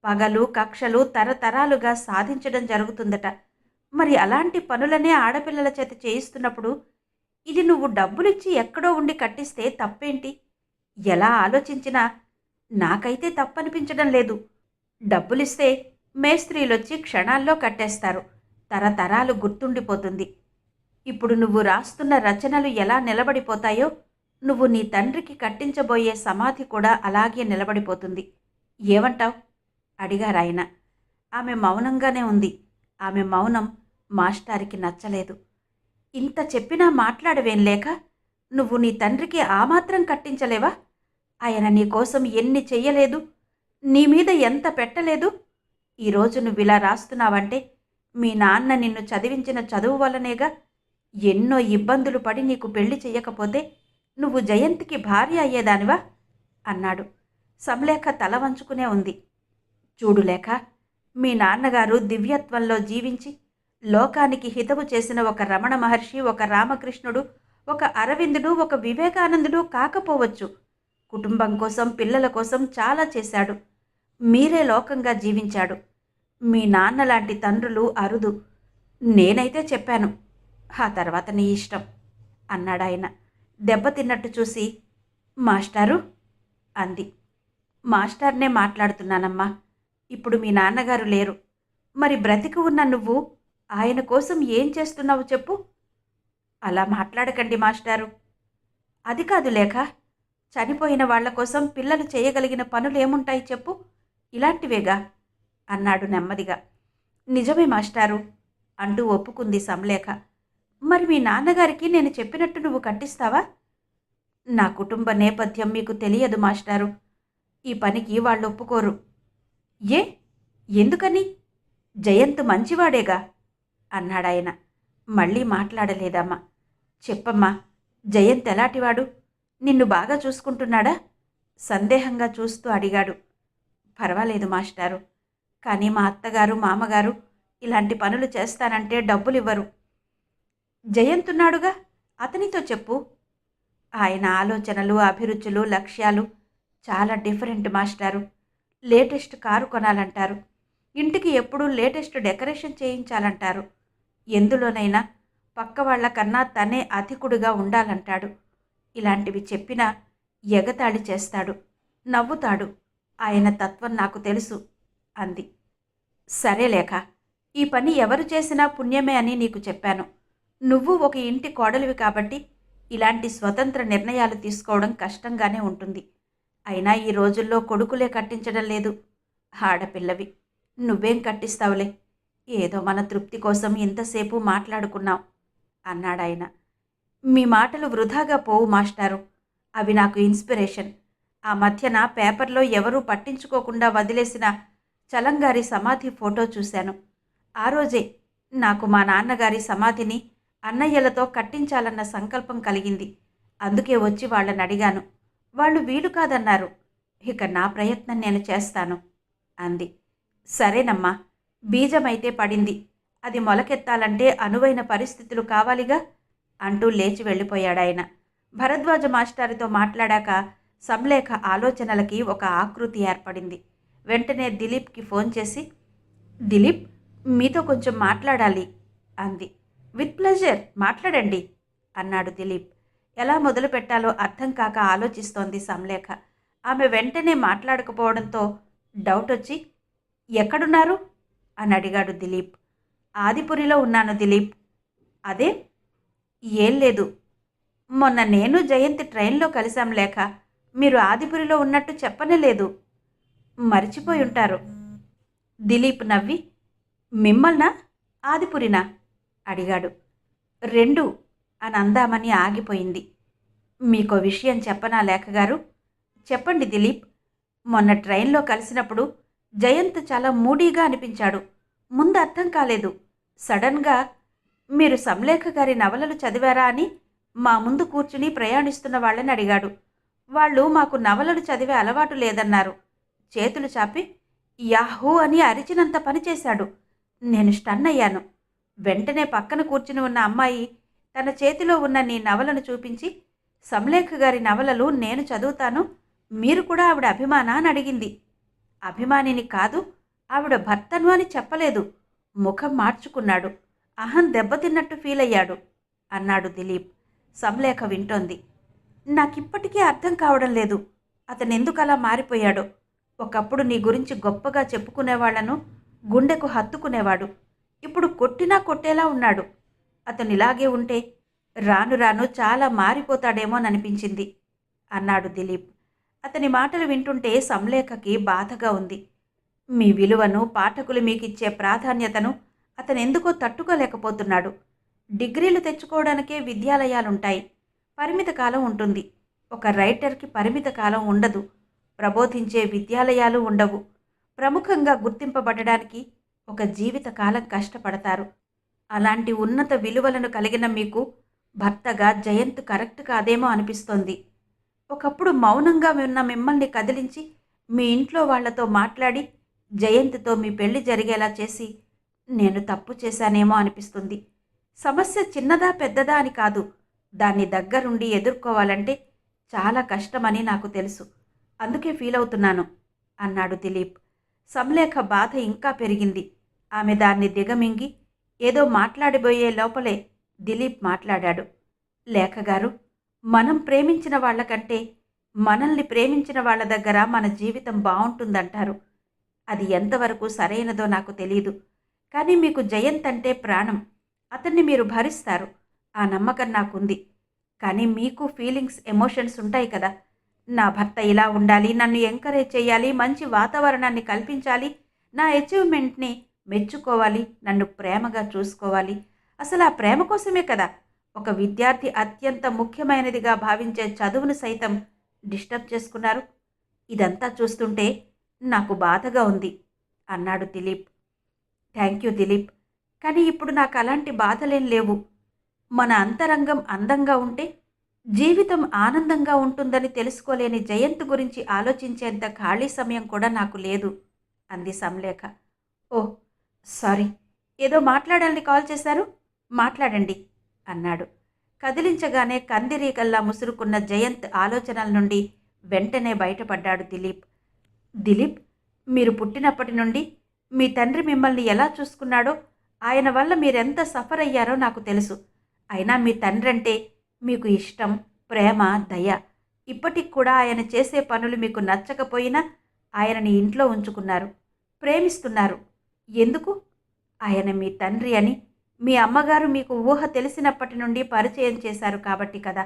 పగలు కక్షలు తరతరాలుగా సాధించడం జరుగుతుందట. మరి అలాంటి పనులనే ఆడపిల్లల చేత చేయిస్తున్నప్పుడు ఇది నువ్వు డబ్బులిచ్చి ఎక్కడో ఉండి కట్టిస్తే తప్పేంటి? ఎలా ఆలోచించినా నాకైతే తప్పనిపించడం లేదు. డబ్బులిస్తే మేస్త్రీలొచ్చి క్షణాల్లో కట్టేస్తారు. తరతరాలు గుర్తుండిపోతుంది. ఇప్పుడు నువ్వు రాస్తున్న రచనలు ఎలా నిలబడిపోతాయో నువ్వు నీ తండ్రికి కట్టించబోయే సమాధి కూడా అలాగే నిలబడిపోతుంది. ఏమంటావ్? అడిగారాయన. ఆమె మౌనంగానే ఉంది. ఆమె మౌనం మాస్టారికి నచ్చలేదు. ఇంత చెప్పినా మాట్లాడవేం లేక నువ్వు నీ తండ్రికి ఆ మాత్రం కట్టించలేవా? ఆయన నీకోసం ఎన్ని చెయ్యలేదు, నీ మీద ఎంత పెట్టలేదు. ఈరోజు నువ్విలా రాస్తున్నావంటే మీ నాన్న నిన్ను చదివించిన చదువు వల్లనేగా. ఎన్నో ఇబ్బందులు పడి నీకు పెళ్లి చెయ్యకపోతే నువ్వు జయంతికి భార్య అయ్యేదానివా? అన్నాడు. సంలేఖ తల వంచుకునే ఉంది. చూడు లేఖ, మీ నాన్నగారు దివ్యత్వంలో జీవించి లోకానికి హితవు చేసిన ఒక రమణ మహర్షి, ఒక రామకృష్ణుడు, ఒక అరవిందుడు, ఒక వివేకానందుడు కాకపోవచ్చు. కుటుంబం కోసం, పిల్లల కోసం చాలా చేశాడు. మీరే లోకంగా జీవించాడు. మీ నాన్న లాంటి తండ్రులు అరుదు. నేనైతే చెప్పాను, ఆ తర్వాత నీ ఇష్టం అన్నాడాయన. దెబ్బతిన్నట్టు చూసి, మాస్టారు అంది. మాస్టార్నే మాట్లాడుతున్నానమ్మా. ఇప్పుడు మీ నాన్నగారు లేరు. మరి బ్రతికి ఉన్న నువ్వు ఆయన కోసం ఏం చేస్తున్నావు చెప్పు? అలా మాట్లాడకండి మాస్టారు. అది కాదు లేఖ, చనిపోయిన వాళ్ల కోసం పిల్లలు చేయగలిగిన పనులేముంటాయి చెప్పు? ఇలాంటివేగా అన్నాడు నెమ్మదిగా. నిజమే మాస్టారు అంటూ ఒప్పుకుంది సంలేఖ. మరి మీ నాన్నగారికి నేను చెప్పినట్టు నువ్వు కట్టిస్తావా? నా కుటుంబ నేపథ్యం మీకు తెలియదు మాస్టారు. ఈ పనికి వాళ్ళు ఒప్పుకోరు. ఏ? ఎందుకని? జయంత్ మంచివాడేగా అన్నాడాయన. మళ్ళీ మాట్లాడలేదమ్మా. చెప్పమ్మా, జయంత్ ఎలాంటివాడు? నిన్ను బాగా చూసుకుంటున్నాడా? సందేహంగా చూస్తూ అడిగాడు. పర్వాలేదు మాస్టారు, కానీ మా అత్తగారు మామగారు ఇలాంటి పనులు చేస్తానంటే డబ్బులివ్వరు. జయంతున్నాడుగా, అతనితో చెప్పు. ఆయన ఆలోచనలు, అభిరుచులు, లక్ష్యాలు చాలా డిఫరెంట్ మాస్టారు. లేటెస్ట్ కారు కొనాలంటారు. ఇంటికి ఎప్పుడూ లేటెస్ట్ డెకరేషన్ చేయించాలంటారు. ఎందులోనైనా పక్క వాళ్ల కన్నా తనే అధికుడుగా ఉండాలంటాడు. ఇలాంటివి చెప్పినా ఎగతాళి చేస్తాడు, నవ్వుతాడు. ఆయన తత్వం నాకు తెలుసు అంది. సరే లేఖ, ఈ పని ఎవరు చేసినా పుణ్యమే అని నీకు చెప్పాను. నువ్వు ఒక ఇంటి కోడలివి కాబట్టి ఇలాంటి స్వతంత్ర నిర్ణయాలు తీసుకోవడం కష్టంగానే ఉంటుంది. అయినా ఈ రోజుల్లో కొడుకులే కట్టించడం లేదు. ఆడపిల్లవి, నువ్వేం కట్టిస్తావులే. ఏదో మన తృప్తి కోసం ఇంతసేపు మాట్లాడుకున్నాం అన్నాడాయన. మీ మాటలు వృధాగా పోవు మాస్టారు. అవి నాకు ఇన్స్పిరేషన్. ఆ మధ్యన పేపర్లో ఎవరూ పట్టించుకోకుండా వదిలేసిన చలంగారి సమాధి ఫోటో చూశాను. ఆ రోజే నాకు మా నాన్నగారి సమాధిని అన్నయ్యలతో కట్టించాలన్న సంకల్పం కలిగింది. అందుకే వచ్చి వాళ్ళని అడిగాను. వాళ్ళు వీలు కాదన్నారు. ఇక నా ప్రయత్నం నేను చేస్తాను అంది. సరేనమ్మా, బీజమైతే పడింది. అది మొలకెత్తాలంటే అనువైన పరిస్థితులు కావాలిగా అంటూ లేచి వెళ్ళిపోయాడాయన. భరద్వాజ మాస్టారితో మాట్లాడాక సంలేఖ ఆలోచనలకి ఒక ఆకృతి ఏర్పడింది. వెంటనే దిలీప్కి ఫోన్ చేసి, దిలీప్, మీతో కొంచెం మాట్లాడాలి అంది. విత్ ప్లెజర్, మాట్లాడండి అన్నాడు దిలీప్. ఎలా మొదలు పెట్టాలో అర్థం కాక ఆలోచిస్తోంది సంలేఖ. ఆమె వెంటనే మాట్లాడకపోవడంతో డౌట్ వచ్చి, ఎక్కడున్నారు అని అడిగాడు దిలీప్. ఆదిపురిలో ఉన్నాను దిలీప్. అదే? ఏం లేదు, మొన్న నేను జయంతి ట్రైన్లో కలిశాం లేఖ. మీరు ఆదిపురిలో ఉన్నట్టు చెప్పనే లేదు. మర్చిపోయి ఉంటారు. దిలీప్ నవ్వి, మిమ్మల్నా ఆదిపురినా అడిగాడు. రెండు అని అందామని ఆగిపోయింది. మీకో విషయం చెప్పనా లేఖగారు? చెప్పండి దిలీప్. మొన్న ట్రైన్లో కలిసినప్పుడు జయంత్ చాలా మూడీగా అనిపించాడు. ముందు అర్థం కాలేదు. సడన్గా మీరు సంలేఖ గారి నవలలు చదివారా అని మా ముందు కూర్చుని ప్రయాణిస్తున్న వాళ్ళని అడిగాడు. వాళ్ళు మాకు నవలలు చదివే అలవాటు లేదన్నారు. చేతులు చాపి యాహూ అని అరిచినంత పనిచేశాడు. నేను స్టన్ అయ్యాను. వెంటనే పక్కన కూర్చుని ఉన్న అమ్మాయి తన చేతిలో ఉన్న నీ నవలను చూపించి, సంలేఖ గారి నవలలు నేను చదువుతాను, మీరు కూడా ఆవిడ అభిమానా అని అడిగింది. అభిమానిని కాదు, ఆవిడ భర్తను అని చెప్పలేదు. ముఖం మార్చుకున్నాడు. అహం దెబ్బతిన్నట్టు ఫీలయ్యాడు అన్నాడు దిలీప్. సంలేఖ వింటోంది. నాకిప్పటికీ అర్థం కావడం లేదు, అతనెందుకలా మారిపోయాడో. ఒకప్పుడు నీ గురించి గొప్పగా చెప్పుకునేవాళ్లను గుండెకు హత్తుకునేవాడు. ఇప్పుడు కొట్టినా కొట్టేలా ఉన్నాడు. అతనిలాగే ఉంటే రాను రాను చాలా మారిపోతాడేమోననిపించింది అన్నాడు దిలీప్. అతని మాటలు వింటుంటే సంలేఖకి బాధగా ఉంది. మీ విలువను, పాఠకులు మీకిచ్చే ప్రాధాన్యతను అతనెందుకో తట్టుకోలేకపోతున్నాడు. డిగ్రీలు తెచ్చుకోవడానికే విద్యాలయాలుంటాయి. పరిమిత కాలం ఉంటుంది. ఒక రైటర్కి పరిమిత కాలం ఉండదు. ప్రబోధించే విద్యాలయాలు ఉండవు. ప్రముఖంగా గుర్తింపబడడానికి ఒక జీవితకాలం కష్టపడతారు. అలాంటి ఉన్నత విలువలను కలిగిన మీకు భర్తగా జయంత్ కరెక్ట్ కాదేమో అనిపిస్తోంది. ఒకప్పుడు మౌనంగా ఉన్న మిమ్మల్ని కదిలించి మీ ఇంట్లో వాళ్లతో మాట్లాడి జయంత్తో మీ పెళ్లి జరిగేలా చేసి నేను తప్పు చేశానేమో అనిపిస్తుంది. సమస్య చిన్నదా పెద్దదా అని కాదు, దాన్ని దగ్గరుండి ఎదుర్కోవాలంటే చాలా కష్టమని నాకు తెలుసు. అందుకే ఫీల్ అవుతున్నాను అన్నాడు దిలీప్. సంలేఖ బాధ ఇంకా పెరిగింది. ఆమె దాన్ని దిగమింగి ఏదో మాట్లాడబోయే లోపలే దిలీప్ మాట్లాడాడు. లేఖగారు, మనం ప్రేమించిన వాళ్ళకంటే మనల్ని ప్రేమించిన వాళ్ళ దగ్గర మన జీవితం బాగుంటుందంటారు. అది ఎంతవరకు సరైనదో నాకు తెలీదు. కానీ మీకు జయంత్ అంటే ప్రాణం. అతన్ని మీరు భరిస్తారు. ఆ నమ్మకం నాకుంది. కానీ మీకు ఫీలింగ్స్, ఎమోషన్స్ ఉంటాయి కదా. నా భర్త ఇలా ఉండాలి, నన్ను ఎంకరేజ్ చేయాలి, మంచి వాతావరణాన్ని కల్పించాలి, నా అచీవ్మెంట్ని మెచ్చుకోవాలి, నన్ను ప్రేమగా చూసుకోవాలి. అసలు ఆ ప్రేమ కోసమే కదా ఒక విద్యార్థి అత్యంత ముఖ్యమైనదిగా భావించే చదువును సైతం డిస్టర్బ్ చేసుకున్నారు. ఇదంతా చూస్తుంటే నాకు బాధగా ఉంది అన్నాడు దిలీప్. థ్యాంక్ యూ దిలీప్, కానీ ఇప్పుడు నాకు అలాంటి బాధలేం లేవు. మన అంతరంగం అందంగా ఉంటే జీవితం ఆనందంగా ఉంటుందని తెలుసుకోలేని జయంత్ గురించి ఆలోచించేంత ఖాళీ సమయం కూడా నాకు లేదు అంది సంలేఖ. ఓహ్ సారీ, ఏదో మాట్లాడాలని కాల్ చేశారు, మాట్లాడండి అన్నాడు. కదిలించగానే కందిరీగల్లా ముసురుకున్న జయంత్ ఆలోచనల నుండి వెంటనే బయటపడ్డాడు దిలీప్. దిలీప్, మీరు పుట్టినప్పటి నుండి మీ తండ్రి మిమ్మల్ని ఎలా చూసుకున్నాడో, ఆయన వల్ల మీరెంత సఫర్ అయ్యారో నాకు తెలుసు. అయినా మీ తండ్రి అంటే మీకు ఇష్టం, ప్రేమ, దయ. ఇప్పటికి కూడా ఆయన చేసే పనులు మీకు నచ్చకపోయినా ఆయనని ఇంట్లో ఉంచుకున్నారు, ప్రేమిస్తున్నారు. ఎందుకు? ఆయన మీ తండ్రి అని మీ అమ్మగారు మీకు ఊహ తెలిసినప్పటి నుండి పరిచయం చేశారు కాబట్టి కదా.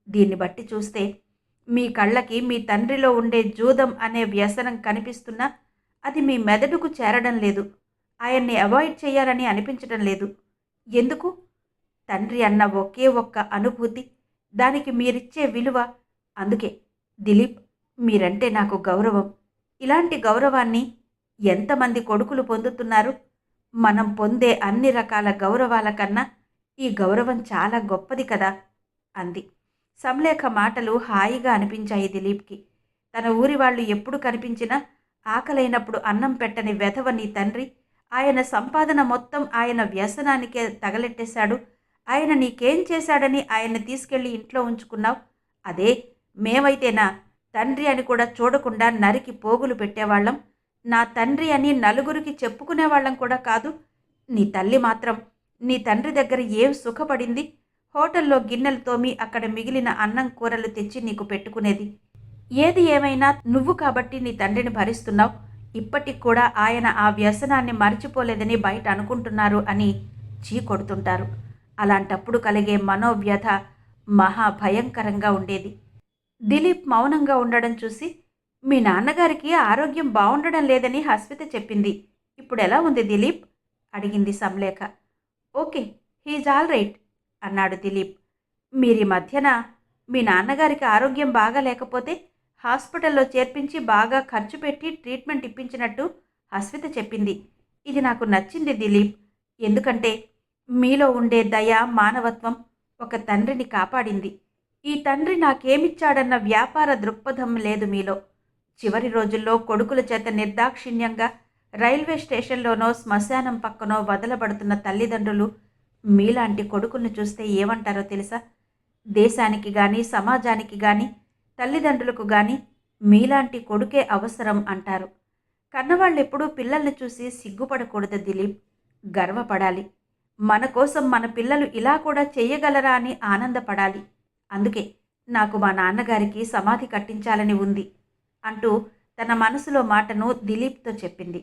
దీన్ని బట్టి చూస్తే మీ కళ్ళకి మీ తండ్రిలో ఉండే జూదం అనే వ్యసనం కనిపిస్తున్నా అది మీ మెదడుకు చేరడం లేదు. ఆయన్ని అవాయిడ్ చేయాలని అనిపించడం లేదు. ఎందుకు? తండ్రి అన్న ఒకే ఒక్క అనుభూతి, దానికి మీరిచ్చే విలువ. అందుకే దిలీప్, మీరంటే నాకు గౌరవం. ఇలాంటి గౌరవాన్ని ఎంతమంది కొడుకులు పొందుతున్నారు? మనం పొందే అన్ని రకాల గౌరవాల కన్నా ఈ గౌరవం చాలా గొప్పది కదా అంది. సంలేఖ మాటలు హాయిగా అనిపించాయి దిలీప్కి. తన ఊరి వాళ్ళు ఎప్పుడు కనిపించినా ఆకలైనప్పుడు అన్నం పెట్టని వెధవ నీ తండ్రి, ఆయన సంపాదన మొత్తం ఆయన వ్యసనానికే తగలెట్టేశాడు. ఆయన నీకేం చేశాడని ఆయన్ని తీసుకెళ్లి ఇంట్లో ఉంచుకున్నావు? అదే మేమైతేనా తండ్రి అని కూడా చూడకుండా నరికి పోగులు పెట్టేవాళ్ళం. నా తండ్రి అని నలుగురికి చెప్పుకునేవాళ్ళం కూడా కాదు. నీ తల్లి మాత్రం నీ తండ్రి దగ్గర ఏం సుఖపడింది? హోటల్లో గిన్నెలు తోమి అక్కడ మిగిలిన అన్నం కూరలు తెచ్చి నీకు పెట్టుకునేది. ఏది ఏమైనా నువ్వు కాబట్టి నీ తండ్రిని భరిస్తున్నావు. ఇప్పటికి కూడా ఆయన ఆ వ్యసనాన్ని మర్చిపోలేదని బయట అనుకుంటున్నారు అని చీ కొడుతుంటారు. అలాంటప్పుడు కలిగే మనోవ్యధ మహాభయంకరంగా ఉండేది. దిలీప్ మౌనంగా ఉండడం చూసి, మీ నాన్నగారికి ఆరోగ్యం బాగుండడం లేదని హస్విత చెప్పింది. ఇప్పుడు ఎలా ఉంది దిలీప్ అడిగింది సంలేఖ. ఓకే, హీజ్ ఆల్ రైట్ అన్నాడు దిలీప్. మీరీ మధ్యన మీ నాన్నగారికి ఆరోగ్యం బాగా లేకపోతే హాస్పిటల్లో చేర్పించి బాగా ఖర్చు పెట్టి ట్రీట్మెంట్ ఇప్పించినట్టు హస్విత చెప్పింది. ఇది నాకు నచ్చింది దిలీప్. ఎందుకంటే మీలో ఉండే దయ, మానవత్వం ఒక తండ్రిని కాపాడింది. ఈ తండ్రి నాకేమిచ్చాడన్న వ్యాపార దృక్పథం లేదు మీలో. చివరి రోజుల్లో కొడుకుల చేత నిర్దాక్షిణ్యంగా రైల్వే స్టేషన్లోనో శ్మశానం పక్కనో వదలబడుతున్న తల్లిదండ్రులు మీలాంటి కొడుకులను చూస్తే ఏమంటారో తెలుసా? దేశానికి కానీ సమాజానికి కానీ తల్లిదండ్రులకు కానీ మీలాంటి కొడుకే అవసరం అంటారు. కన్నవాళ్ళెప్పుడూ పిల్లల్ని చూసి సిగ్గుపడకూడదు దిలీప్, గర్వపడాలి. మన కోసం మన పిల్లలు ఇలా కూడా చెయ్యగలరా అని ఆనందపడాలి. అందుకే నాకు మా నాన్నగారికి సమాధి కట్టించాలని ఉంది అంటూ తన మనసులో మాటను దిలీప్తో చెప్పింది.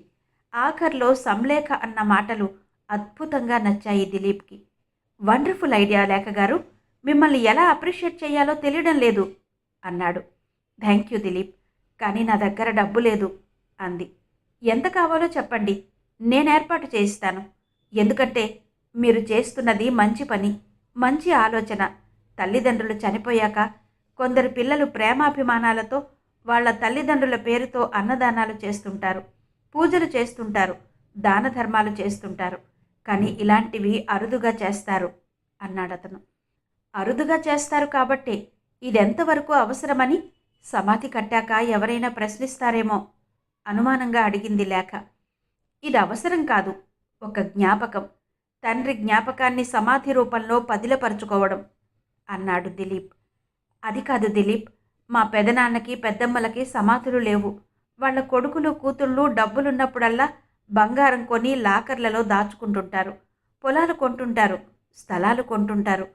ఆఖర్లో సంలేఖ అన్న మాటలు అద్భుతంగా నచ్చాయి దిలీప్కి. వండర్ఫుల్ ఐడియా లేఖ గారు, మిమ్మల్ని ఎలా అప్రిషియేట్ చేయాలో తెలియడం లేదు అన్నాడు. థ్యాంక్ యూ దిలీప్, కానీ నా దగ్గర డబ్బు లేదు అంది. ఎంత కావాలో చెప్పండి, నేను ఏర్పాటు చేయిస్తాను. ఎందుకంటే మీరు చేస్తున్నది మంచి పని, మంచి ఆలోచన. తల్లిదండ్రులు చనిపోయాక కొందరు పిల్లలు ప్రేమాభిమానాలతో వాళ్ళ తల్లిదండ్రుల పేరుతో అన్నదానాలు చేస్తుంటారు, పూజలు చేస్తుంటారు, దాన ధర్మాలు చేస్తుంటారు. కానీ ఇలాంటివి అరుదుగా చేస్తారు అన్నాడతను. అరుదుగా చేస్తారు కాబట్టే ఇదెంతవరకు అవసరమని సమాధి కట్టాక ఎవరైనా ప్రశ్నిస్తారేమో అనుమానంగా అడిగింది లేఖ. ఇది అవసరం కాదు, ఒక జ్ఞాపకం. తండ్రి జ్ఞాపకాన్ని సమాధి రూపంలో పదిలపరుచుకోవడం అన్నాడు దిలీప్. అది కాదు దిలీప్, మా పెదనాన్నకి పెద్దమ్మలకి సమాధులు లేవు. వాళ్ళ కొడుకులు కూతుళ్ళు డబ్బులున్నప్పుడల్లా బంగారం కొని లాకర్లలో దాచుకుంటుంటారు, పొలాలు కొంటుంటారు, స్థలాలు కొంటుంటారు.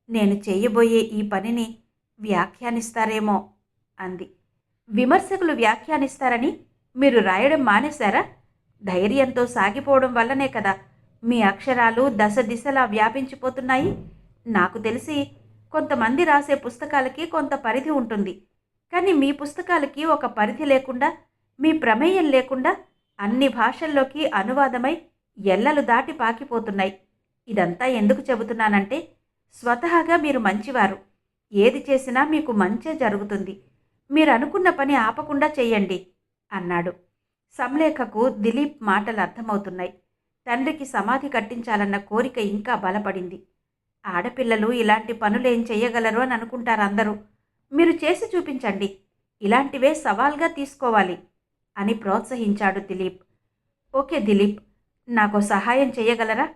నేను చేయబోయే ఈ పనిని వ్యాఖ్యానిస్తారేమో అంది. విమర్శకులు వ్యాఖ్యానిస్తారని మీరు రాయడం మానేశారా? ధైర్యంతో సాగిపోవడం వల్లనే కదా మీ అక్షరాలు దశ దిశలా వ్యాపించిపోతున్నాయి. నాకు తెలిసి కొంతమంది రాసే పుస్తకాలకి కొంత పరిధి ఉంటుంది, కానీ మీ పుస్తకాలకి ఒక పరిధి లేకుండా, మీ ప్రమేయం లేకుండా అన్ని భాషల్లోకి అనువాదమై ఎల్లలు దాటి పాకిపోతున్నాయి. ఇదంతా ఎందుకు చెబుతున్నానంటే, స్వతహాగా మీరు మంచివారు. ఏది చేసినా మీకు మంచే జరుగుతుంది. మీరు అనుకున్న పని ఆపకుండా చెయ్యండి అన్నాడు. సంలేఖకు దిలీప్ మాటలు అర్థమవుతున్నాయి. తండ్రికి సమాధి కట్టించాలన్న కోరిక ఇంకా బలపడింది. ఆడపిల్లలు ఇలాంటి పనులేం చెయ్యగలరు అని అనుకుంటారు అందరూ. మీరు చేసి చూపించండి, ఇలాంటివే సవాల్గా తీసుకోవాలి అని ప్రోత్సహించాడు దిలీప్. ఓకే దిలీప్, నాకు సహాయం చేయగలరా?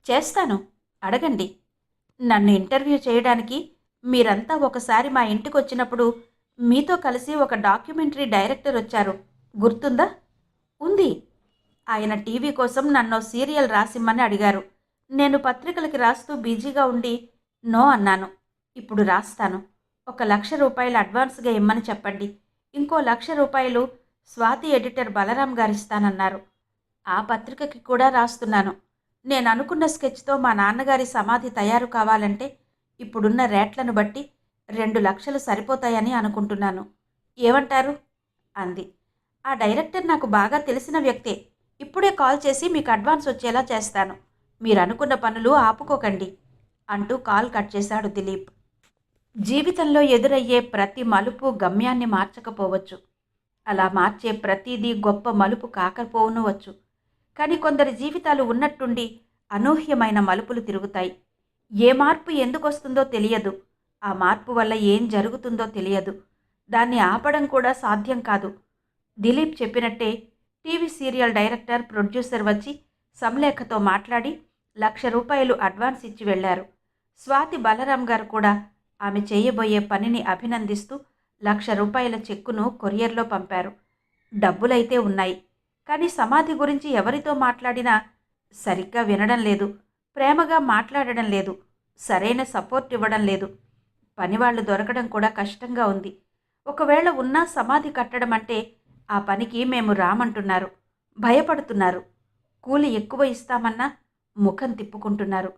చేస్తాను, అడగండి. నన్ను ఇంటర్వ్యూ చేయడానికి మీరంతా ఒకసారి మా ఇంటికి వచ్చినప్పుడు మీతో కలిసి ఒక డాక్యుమెంటరీ డైరెక్టర్ వచ్చారు, గుర్తుందా? ఉంది. ఆయన టీవీ కోసం నన్ను సీరియల్ రాసిమ్మని అడిగారు. నేను పత్రికలకి రాస్తూ బిజీగా ఉండి నో అన్నాను. ఇప్పుడు రాస్తాను. 1,00,000 రూపాయలు అడ్వాన్స్గా ఇమ్మని చెప్పండి. ఇంకో 1,00,000 రూపాయలు స్వాతి ఎడిటర్ బలరాం గారిస్తానన్నారు. ఆ పత్రికకి కూడా రాస్తున్నాను. నేను అనుకున్న స్కెచ్తో మా నాన్నగారి సమాధి తయారు కావాలంటే ఇప్పుడున్న రేట్లను బట్టి 2,00,000 సరిపోతాయని అనుకుంటున్నాను. ఏమంటారు అంది. ఆ డైరెక్టర్ నాకు బాగా తెలిసిన వ్యక్తే. ఇప్పుడే కాల్ చేసి మీకు అడ్వాన్స్ వచ్చేలా చేస్తాను. మీరు అనుకున్న పనులు ఆపుకోకండి అంటూ కాల్ కట్ చేశాడు దిలీప్. జీవితంలో ఎదురయ్యే ప్రతి మలుపు గమ్యాన్ని మార్చకపోవచ్చు. అలా మార్చే ప్రతిదీ గొప్ప మలుపు కాకపోనువచ్చు. కానీ కొందరి జీవితాలు ఉన్నట్టుండి అనూహ్యమైన మలుపులు తిరుగుతాయి. ఏ మార్పు ఎందుకు వస్తుందో తెలియదు. ఆ మార్పు వల్ల ఏం జరుగుతుందో తెలియదు. దాన్ని ఆపడం కూడా సాధ్యం కాదు. దిలీప్ చెప్పినట్టే టీవీ సీరియల్ డైరెక్టర్, ప్రొడ్యూసర్ వచ్చి సంలేఖతో మాట్లాడి 1,00,000 రూపాయలు అడ్వాన్స్ ఇచ్చి వెళ్లారు. స్వాతి బలరాం గారు కూడా ఆమె చేయబోయే పనిని అభినందిస్తూ 1,00,000 రూపాయల చెక్కును కొరియర్లో పంపారు. డబ్బులైతే ఉన్నాయి, కానీ సమాధి గురించి ఎవరితో మాట్లాడినా సరిగ్గా వినడం లేదు, ప్రేమగా మాట్లాడడం లేదు, సరైన సపోర్ట్ ఇవ్వడం లేదు. పనివాళ్లు దొరకడం కూడా కష్టంగా ఉంది. ఒకవేళ ఉన్నా సమాధి కట్టడం అంటే ఆ పనికి మేము రామంటున్నారు, భయపడుతున్నారు. కూలి ఎక్కువ ఇస్తామన్నా ముఖం తిప్పుకుంటున్నారు.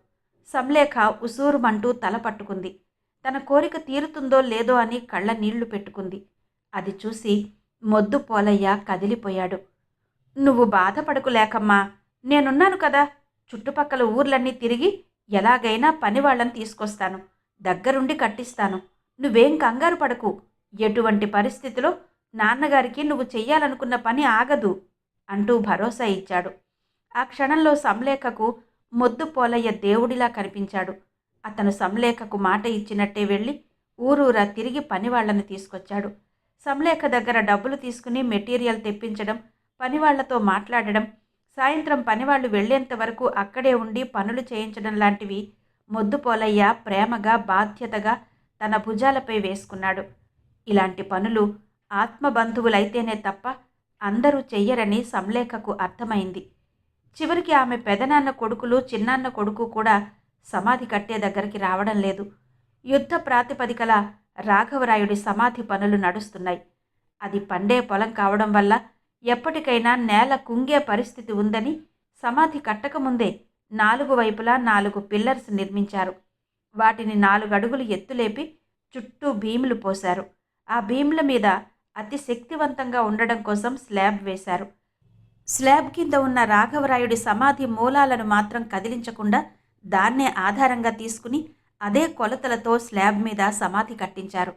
సంలేఖ ఉసూరుమంటూ తల పట్టుకుంది. తన కోరిక తీరుతుందో లేదో అని కళ్ళ నీళ్లు పెట్టుకుంది. అది చూసి మొద్దు పోలయ్య కదిలిపోయాడు. నువ్వు బాధపడకు లేకమ్మా, నేనున్నాను కదా. చుట్టుపక్కల ఊర్లన్నీ తిరిగి ఎలాగైనా పనివాళ్ళని తీసుకొస్తాను, దగ్గరుండి కట్టిస్తాను. నువ్వేం కంగారు పడకు. ఎటువంటి పరిస్థితిలో నాన్నగారికి నువ్వు చెయ్యాలనుకున్న పని ఆగదు అంటూ భరోసా ఇచ్చాడు. ఆ క్షణంలో సంలేఖకు మొద్దు పోలయ్య దేవుడిలా కనిపించాడు. అతను సంలేఖకు మాట ఇచ్చినట్టే వెళ్ళి ఊరూరా తిరిగి పనివాళ్లను తీసుకొచ్చాడు. సంలేఖ దగ్గర డబ్బులు తీసుకుని మెటీరియల్ తెప్పించడం, పనివాళ్లతో మాట్లాడడం, సాయంత్రం పనివాళ్లు వెళ్లేంత వరకు అక్కడే ఉండి పనులు చేయించడం లాంటివి మొద్దు పోలయ్య ప్రేమగా, బాధ్యతగా తన భుజాలపై వేసుకున్నాడు. ఇలాంటి పనులు ఆత్మబంధువులైతేనే తప్ప అందరూ చెయ్యరని సంలేఖకు అర్థమైంది. చివరికి ఆమె పెదనాన్న కొడుకులు, చిన్నాన్న కొడుకు కూడా సమాధి కట్టే దగ్గరికి రావడం లేదు. యుద్ధ ప్రాతిపదికల రాఘవరాయుడి సమాధి పనులు నడుస్తున్నాయి. అది పండే పొలం కావడం వల్ల ఎప్పటికైనా నేల కుంగే పరిస్థితి ఉందని సమాధి కట్టకముందే 4 వైపులా 4 పిల్లర్స్ నిర్మించారు. వాటిని 4 అడుగులు ఎత్తులేపి చుట్టూ భీములు పోశారు. ఆ భీముల మీద అతి శక్తివంతంగా ఉండడం కోసం స్లాబ్ వేశారు. స్లాబ్ కింద ఉన్న రాఘవరాయుడి సమాధి మూలాలను మాత్రం కదిలించకుండా దాన్నే ఆధారంగా తీసుకుని అదే కొలతలతో స్లాబ్ మీద సమాధి కట్టించారు.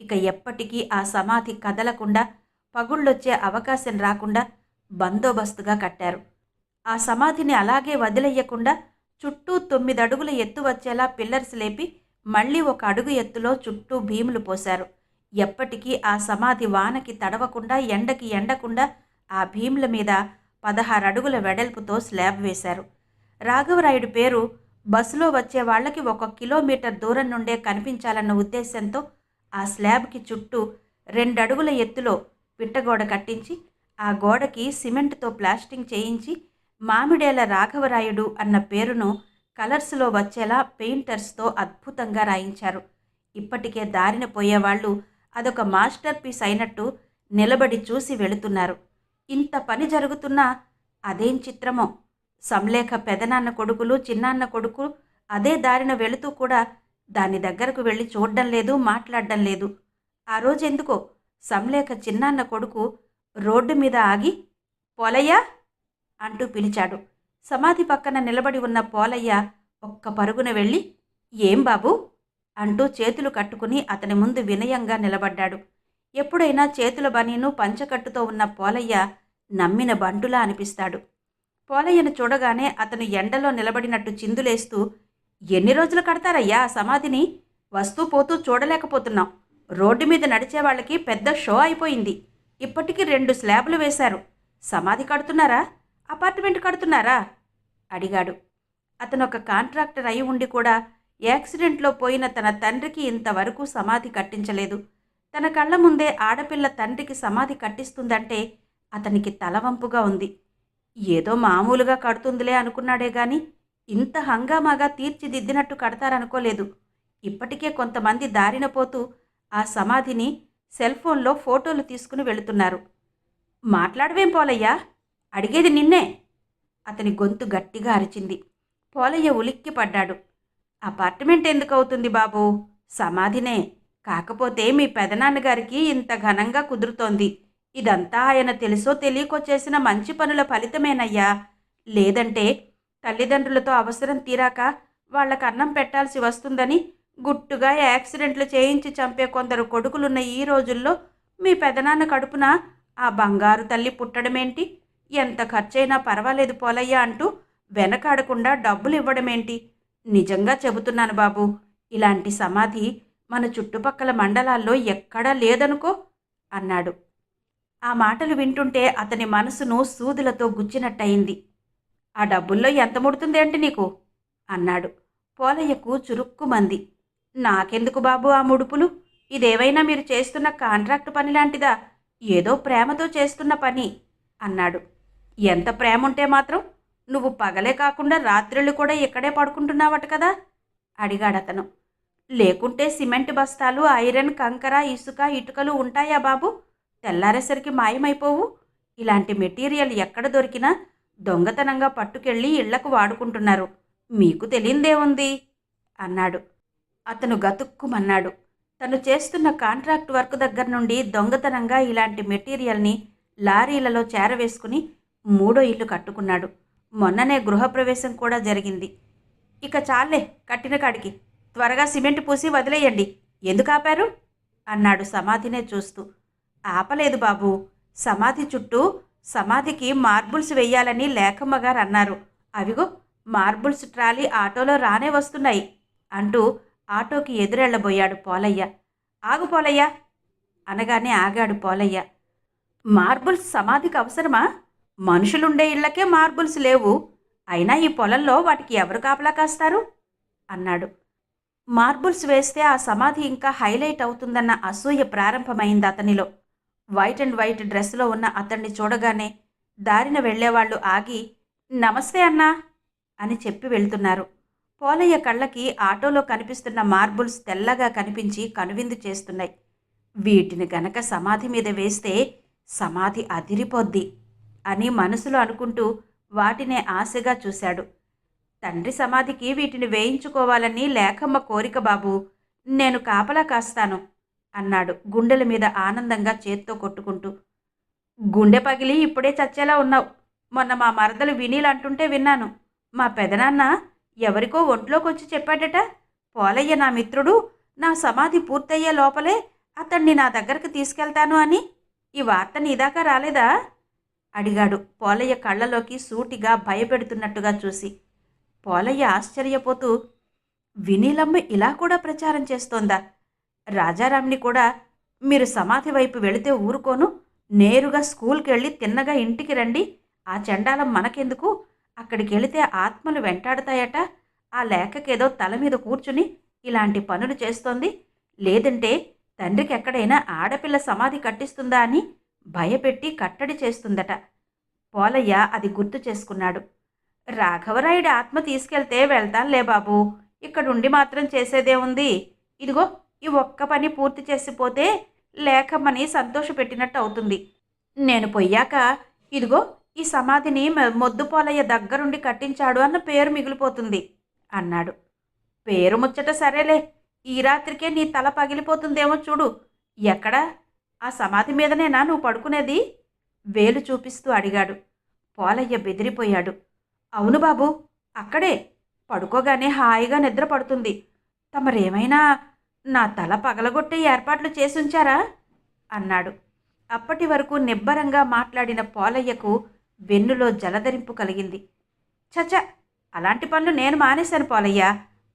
ఇక ఎప్పటికీ ఆ సమాధి కదలకుండా, పగుళ్ళొచ్చే అవకాశం రాకుండా బందోబస్తుగా కట్టారు. ఆ సమాధిని అలాగే వదిలేయకుండా చుట్టూ 9 అడుగుల ఎత్తు వచ్చేలా పిల్లర్స్ లేపి మళ్ళీ 1 అడుగు ఎత్తులో చుట్టూ భీములు పోశారు. ఎప్పటికీ ఆ సమాధి వానకి తడవకుండా, ఎండకి ఎండకుండా ఆ భీముల మీద 16 అడుగుల వెడల్పుతో స్లాబ్ వేశారు. రాఘవరాయుడి పేరు బస్సులో వచ్చే వాళ్ళకి 1 కిలోమీటర్ దూరం నుండే కనిపించాలన్న ఉద్దేశంతో ఆ స్లాబ్కి చుట్టూ 2 అడుగుల ఎత్తులో పిట్టగోడ కట్టించి ఆ గోడకి సిమెంట్తో ప్లాస్టింగ్ చేయించి మామిడేల రాఘవరాయుడు అన్న పేరును కలర్స్లో వచ్చేలా పెయింటర్స్తో అద్భుతంగా రాయించారు. ఇప్పటికే దారిన పోయేవాళ్ళు అదొక మాస్టర్ పీస్ అయినట్టు నిలబడి చూసి వెళుతున్నారు. ఇంత పని జరుగుతున్నా అదేం చిత్రమో, సంలేఖ పెదనాన్న కొడుకులు, చిన్నాన్న కొడుకు అదే దారిన వెళుతూ కూడా దాని దగ్గరకు వెళ్ళి చూడడం లేదు, మాట్లాడడం లేదు. ఆ రోజెందుకో సంలేఖ చిన్నాన్న కొడుకు రోడ్డు మీద ఆగి పోలయ్య అంటూ పిలిచాడు. సమాధి పక్కన నిలబడి ఉన్న పోలయ్య ఒక్క పరుగున వెళ్ళి ఏం బాబూ అంటూ చేతులు కట్టుకుని అతని ముందు వినయంగా నిలబడ్డాడు. ఎప్పుడైనా చేతుల బనీను పంచకట్టుతో ఉన్న పోలయ్య నమ్మిన బంటులా అనిపిస్తాడు. పోలయ్యను చూడగానే అతను ఎండలో నిలబడినట్టు చిందులేస్తూ ఎన్ని రోజులు కడతారయ్యా ఆ సమాధిని? వస్తూ పోతూ చూడలేకపోతున్నాం. రోడ్డు మీద నడిచే వాళ్ళకి పెద్ద షో అయిపోయింది. ఇప్పటికీ 2 స్లాబులు వేశారు. సమాధి కడుతున్నారా, అపార్ట్మెంట్ కడుతున్నారా అడిగాడు. అతను ఒక కాంట్రాక్టర్ అయి ఉండి కూడా యాక్సిడెంట్లో పోయిన తన తండ్రికి ఇంతవరకు సమాధి కట్టించలేదు. తన కళ్ళ ముందే ఆడపిల్ల తండ్రికి సమాధి కట్టిస్తుందంటే అతనికి తలవంపుగా ఉంది. ఏదో మామూలుగా కడుతుందిలే అనుకున్నాడే గాని ఇంత హంగామాగా తీర్చిదిద్దినట్టు కడతారనుకోలేదు. ఇప్పటికే కొంతమంది దారిన పోతూ ఆ సమాధిని సెల్ఫోన్లో ఫోటోలు తీసుకుని వెళుతున్నారు. మాట్లాడవేం పోలయ్యా, అడిగేది నిన్నే అతని గొంతు గట్టిగా అరిచింది. పోలయ్య ఉలిక్కి పడ్డాడు. అపార్ట్మెంట్ ఎందుకు అవుతుంది బాబూ, సమాధినే. కాకపోతే మీ పెదనాన్నగారికి ఇంత ఘనంగా కుదురుతోంది. ఇదంతా ఆయన తెలుసో తెలియకో చేసిన మంచి పనుల ఫలితమేనయ్యా. లేదంటే తల్లిదండ్రులతో అవసరం తీరాక వాళ్ళకు అన్నం పెట్టాల్సి వస్తుందని గుట్టుగా యాక్సిడెంట్లు చేయించి చంపే కొందరు కొడుకులున్న ఈ రోజుల్లో మీ పెదనాన్న కడుపున ఆ బంగారు తల్లి పుట్టడమేంటి? ఎంత ఖర్చైనా పర్వాలేదు పోలయ్య అంటూ వెనకాడకుండా డబ్బులు ఇవ్వడమేంటి? నిజంగా చెబుతున్నాను బాబు, ఇలాంటి సమాధి మన చుట్టుపక్కల మండలాల్లో ఎక్కడా లేదనుకో అన్నాడు. ఆ మాటలు వింటుంటే అతని మనసును సూదులతో గుచ్చినట్టయింది. ఆ డబ్బుల్లో ఎంత ముడుతుందేంటి నీకు అన్నాడు. పోలయ్యకు చురుక్కుమంది. నాకెందుకు బాబు ఆ ముడుపులు? ఇదేవైనా మీరు చేస్తున్న కాంట్రాక్టు పని లాంటిదా? ఏదో ప్రేమతో చేస్తున్న పని అన్నాడు. ఎంత ప్రేముంటే మాత్రం నువ్వు పగలే కాకుండా రాత్రులు కూడా ఇక్కడే పడుకుంటున్నావట కదా అడిగాడతను. లేకుంటే సిమెంట్ బస్తాలు, ఐరన్, కంకర, ఇసుక, ఇటుకలు ఉంటాయా బాబు? తెల్లారేసరికి మాయమైపోవు. ఇలాంటి మెటీరియల్ ఎక్కడ దొరికినా దొంగతనంగా పట్టుకెళ్ళి ఇళ్లకు వాడుకుంటున్నారు. మీకు తెలియందేముంది అన్నాడు. అతను గతుక్కుమన్నాడు. తను చేస్తున్న కాంట్రాక్ట్ వర్క్ దగ్గర నుండి దొంగతనంగా ఇలాంటి మెటీరియల్ని లారీలలో చేరవేసుకుని 3వ ఇల్లు కట్టుకున్నాడు. మొన్ననే గృహప్రవేశం కూడా జరిగింది. ఇక చాలే కట్టిన కాడికి, త్వరగా సిమెంట్ పూసి వదిలేయండి. ఎందుకు ఆపారు అన్నాడు సమాధినే చూస్తూ. ఆపలేదు బాబు, సమాధి చుట్టూ సమాధికి మార్బుల్స్ వెయ్యాలని లేఖమ్మగారు అన్నారు. అవిగో మార్బుల్స్ ట్రాలీ ఆటోలో రానే వస్తున్నాయి అంటూ ఆటోకి ఎదురెళ్లబోయాడు పోలయ్య. ఆగు పోలయ్య అనగానే ఆగాడు పోలయ్య. మార్బుల్స్ సమాధికి అవసరమా? మనుషులుండే ఇళ్లకే మార్బుల్స్ లేవు. అయినా ఈ పొలంలో వాటికి ఎవరు కాపలా కాస్తారు అన్నాడు. మార్బుల్స్ వేస్తే ఆ సమాధి ఇంకా హైలైట్ అవుతుందన్న అసూయ ప్రారంభమైంది అతనిలో. వైట్ అండ్ వైట్ డ్రెస్లో ఉన్న అతన్ని చూడగానే దారిన వెళ్ళేవాళ్ళు ఆగి నమస్తే అన్నా అని చెప్పి వెళ్తున్నారు. పోలయ్య కళ్ళకి ఆటోలో కనిపిస్తున్న మార్బుల్స్ తెల్లగా కనిపించి కనువిందు చేస్తున్నాయి. వీటిని గనక సమాధి మీద వేస్తే సమాధి అదిరిపోద్ది అని మనసులో అనుకుంటూ వాటినే ఆశగా చూశాడు. తండ్రి సమాధికి వీటిని వేయించుకోవాలని లేఖమ్మ కోరిక బాబూ, నేను కాపలా కాస్తాను అన్నాడు గుండెల మీద ఆనందంగా చేత్తో కొట్టుకుంటూ. గుండె పగిలి ఇప్పుడే చచ్చేలా ఉన్నావు. మొన్న మా మరదలు వినీలు అంటుంటే విన్నాను. మా పెదనాన్న ఎవరికో ఒంట్లోకొచ్చి చెప్పాడట, పోలయ్య నా మిత్రుడు, నా సమాధి పూర్తయ్యే లోపలే అతన్ని నా దగ్గరకు తీసుకెళ్తాను అని. ఈ వార్త నీదాకా రాలేదా అడిగాడు పోలయ్య కళ్ళలోకి సూటిగా భయపెడుతున్నట్టుగా చూసి. పోలయ్య ఆశ్చర్యపోతూ, వినీలమ్మ ఇలా కూడా ప్రచారం చేస్తోందా? రాజారాంని కూడా మీరు సమాధి వైపు వెళితే ఊరుకోను, నేరుగా స్కూల్కి వెళ్ళి తిన్నగా ఇంటికి రండి, ఆ చండాలం మనకెందుకు, అక్కడికి వెళితే ఆత్మలు వెంటాడతాయట, ఆ లేఖకేదో తల మీద కూర్చుని ఇలాంటి పనులు చేస్తోంది, లేదంటే తండ్రికి ఎక్కడైనా ఆడపిల్ల సమాధి కట్టిస్తుందా అని భయపెట్టి కట్టడి చేస్తుందట. పోలయ్య అది గుర్తు చేసుకున్నాడు. రాఘవరాయుడి ఆత్మ తీసుకెళ్తే వెళ్తానులే బాబూ, ఇక్కడుండి మాత్రం చేసేదే ఉంది. ఇదిగో ఈ ఒక్క పని పూర్తి చేసిపోతే లేఖమ్మని సంతోషపెట్టినట్టు అవుతుంది. నేను పోయాక ఇదిగో ఈ సమాధిని మొద్దు పోలయ్య దగ్గరుండి కట్టించాడు అన్న పేరు మిగిలిపోతుంది అన్నాడు. పేరు ముచ్చట సరేలే, ఈ రాత్రికే నీ తల పగిలిపోతుందేమో చూడు. ఎక్కడా? ఆ సమాధి మీదనేనా నువ్వు పడుకునేది? వేలు చూపిస్తూ అడిగాడు. పోలయ్య బెదిరిపోయాడు. అవును బాబు, అక్కడే పడుకోగానే హాయిగా నిద్ర పడుతుంది. తమరేమైనా నా తల పగలగొట్టే ఏర్పాట్లు చేసుంచారా అన్నాడు. అప్పటి వరకు నిబ్బరంగా మాట్లాడిన పోలయ్యకు వెన్నులో జలధరింపు కలిగింది. చచ, అలాంటి పనులు నేను మానేశాను పోలయ్య.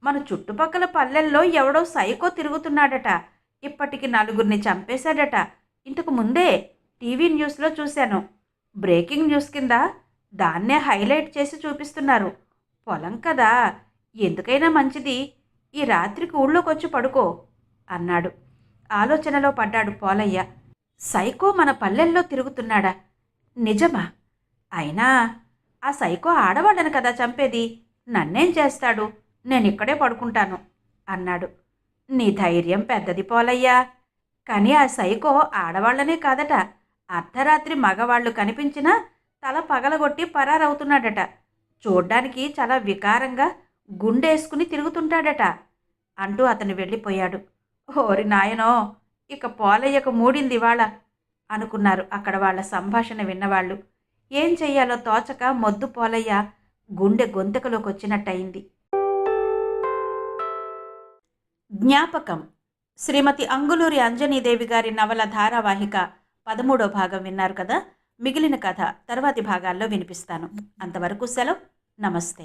మన చుట్టుపక్కల పల్లెల్లో ఎవడో సైకో తిరుగుతున్నాడట, ఇప్పటికి 4గురిని చంపేశాడట. ఇంతకు ముందే టీవీ న్యూస్లో చూశాను. బ్రేకింగ్ న్యూస్ కింద దాన్నే హైలైట్ చేసి చూపిస్తున్నారు. పొలం కదా, ఎందుకైనా మంచిది ఈ రాత్రికి ఊళ్ళోకొచ్చి పడుకో అన్నాడు. ఆలోచనలో పడ్డాడు పోలయ్య. సైకో మన పల్లెల్లో తిరుగుతున్నాడా? నిజమా? అయినా ఆ సైకో ఆడవాళ్ళని కదా చంపేది, నన్నేం చేస్తాడు, నేనిక్కడే పడుకుంటాను అన్నాడు. నీ ధైర్యం పెద్దది పోలయ్యా. కానీ ఆ సైకో ఆడవాళ్లనే కాదట, అర్ధరాత్రి మగవాళ్లు కనిపించినా తల పగలగొట్టి పరారవుతున్నాడట. చూడ్డానికి చాలా వికారంగా గుండేసుకుని తిరుగుతుంటాడట అంటూ అతను వెళ్ళిపోయాడు. ఓరి నాయనో, ఇక పోలయ్యకు మూడింది ఇవాళ అనుకున్నారు అక్కడ వాళ్ళ సంభాషణ విన్నవాళ్ళు. ఏం చెయ్యాలో తోచక మొద్దు పోలయ్య గుండె గొంతుకలోకొచ్చినట్టయింది. జ్ఞాపకం శ్రీమతి అంగులూరి అంజనీదేవి గారి నవల ధారావాహిక 13వ భాగం విన్నారు కదా. మిగిలిన కథ తర్వాతి భాగాల్లో వినిపిస్తాను. అంతవరకు సెలవు. నమస్తే.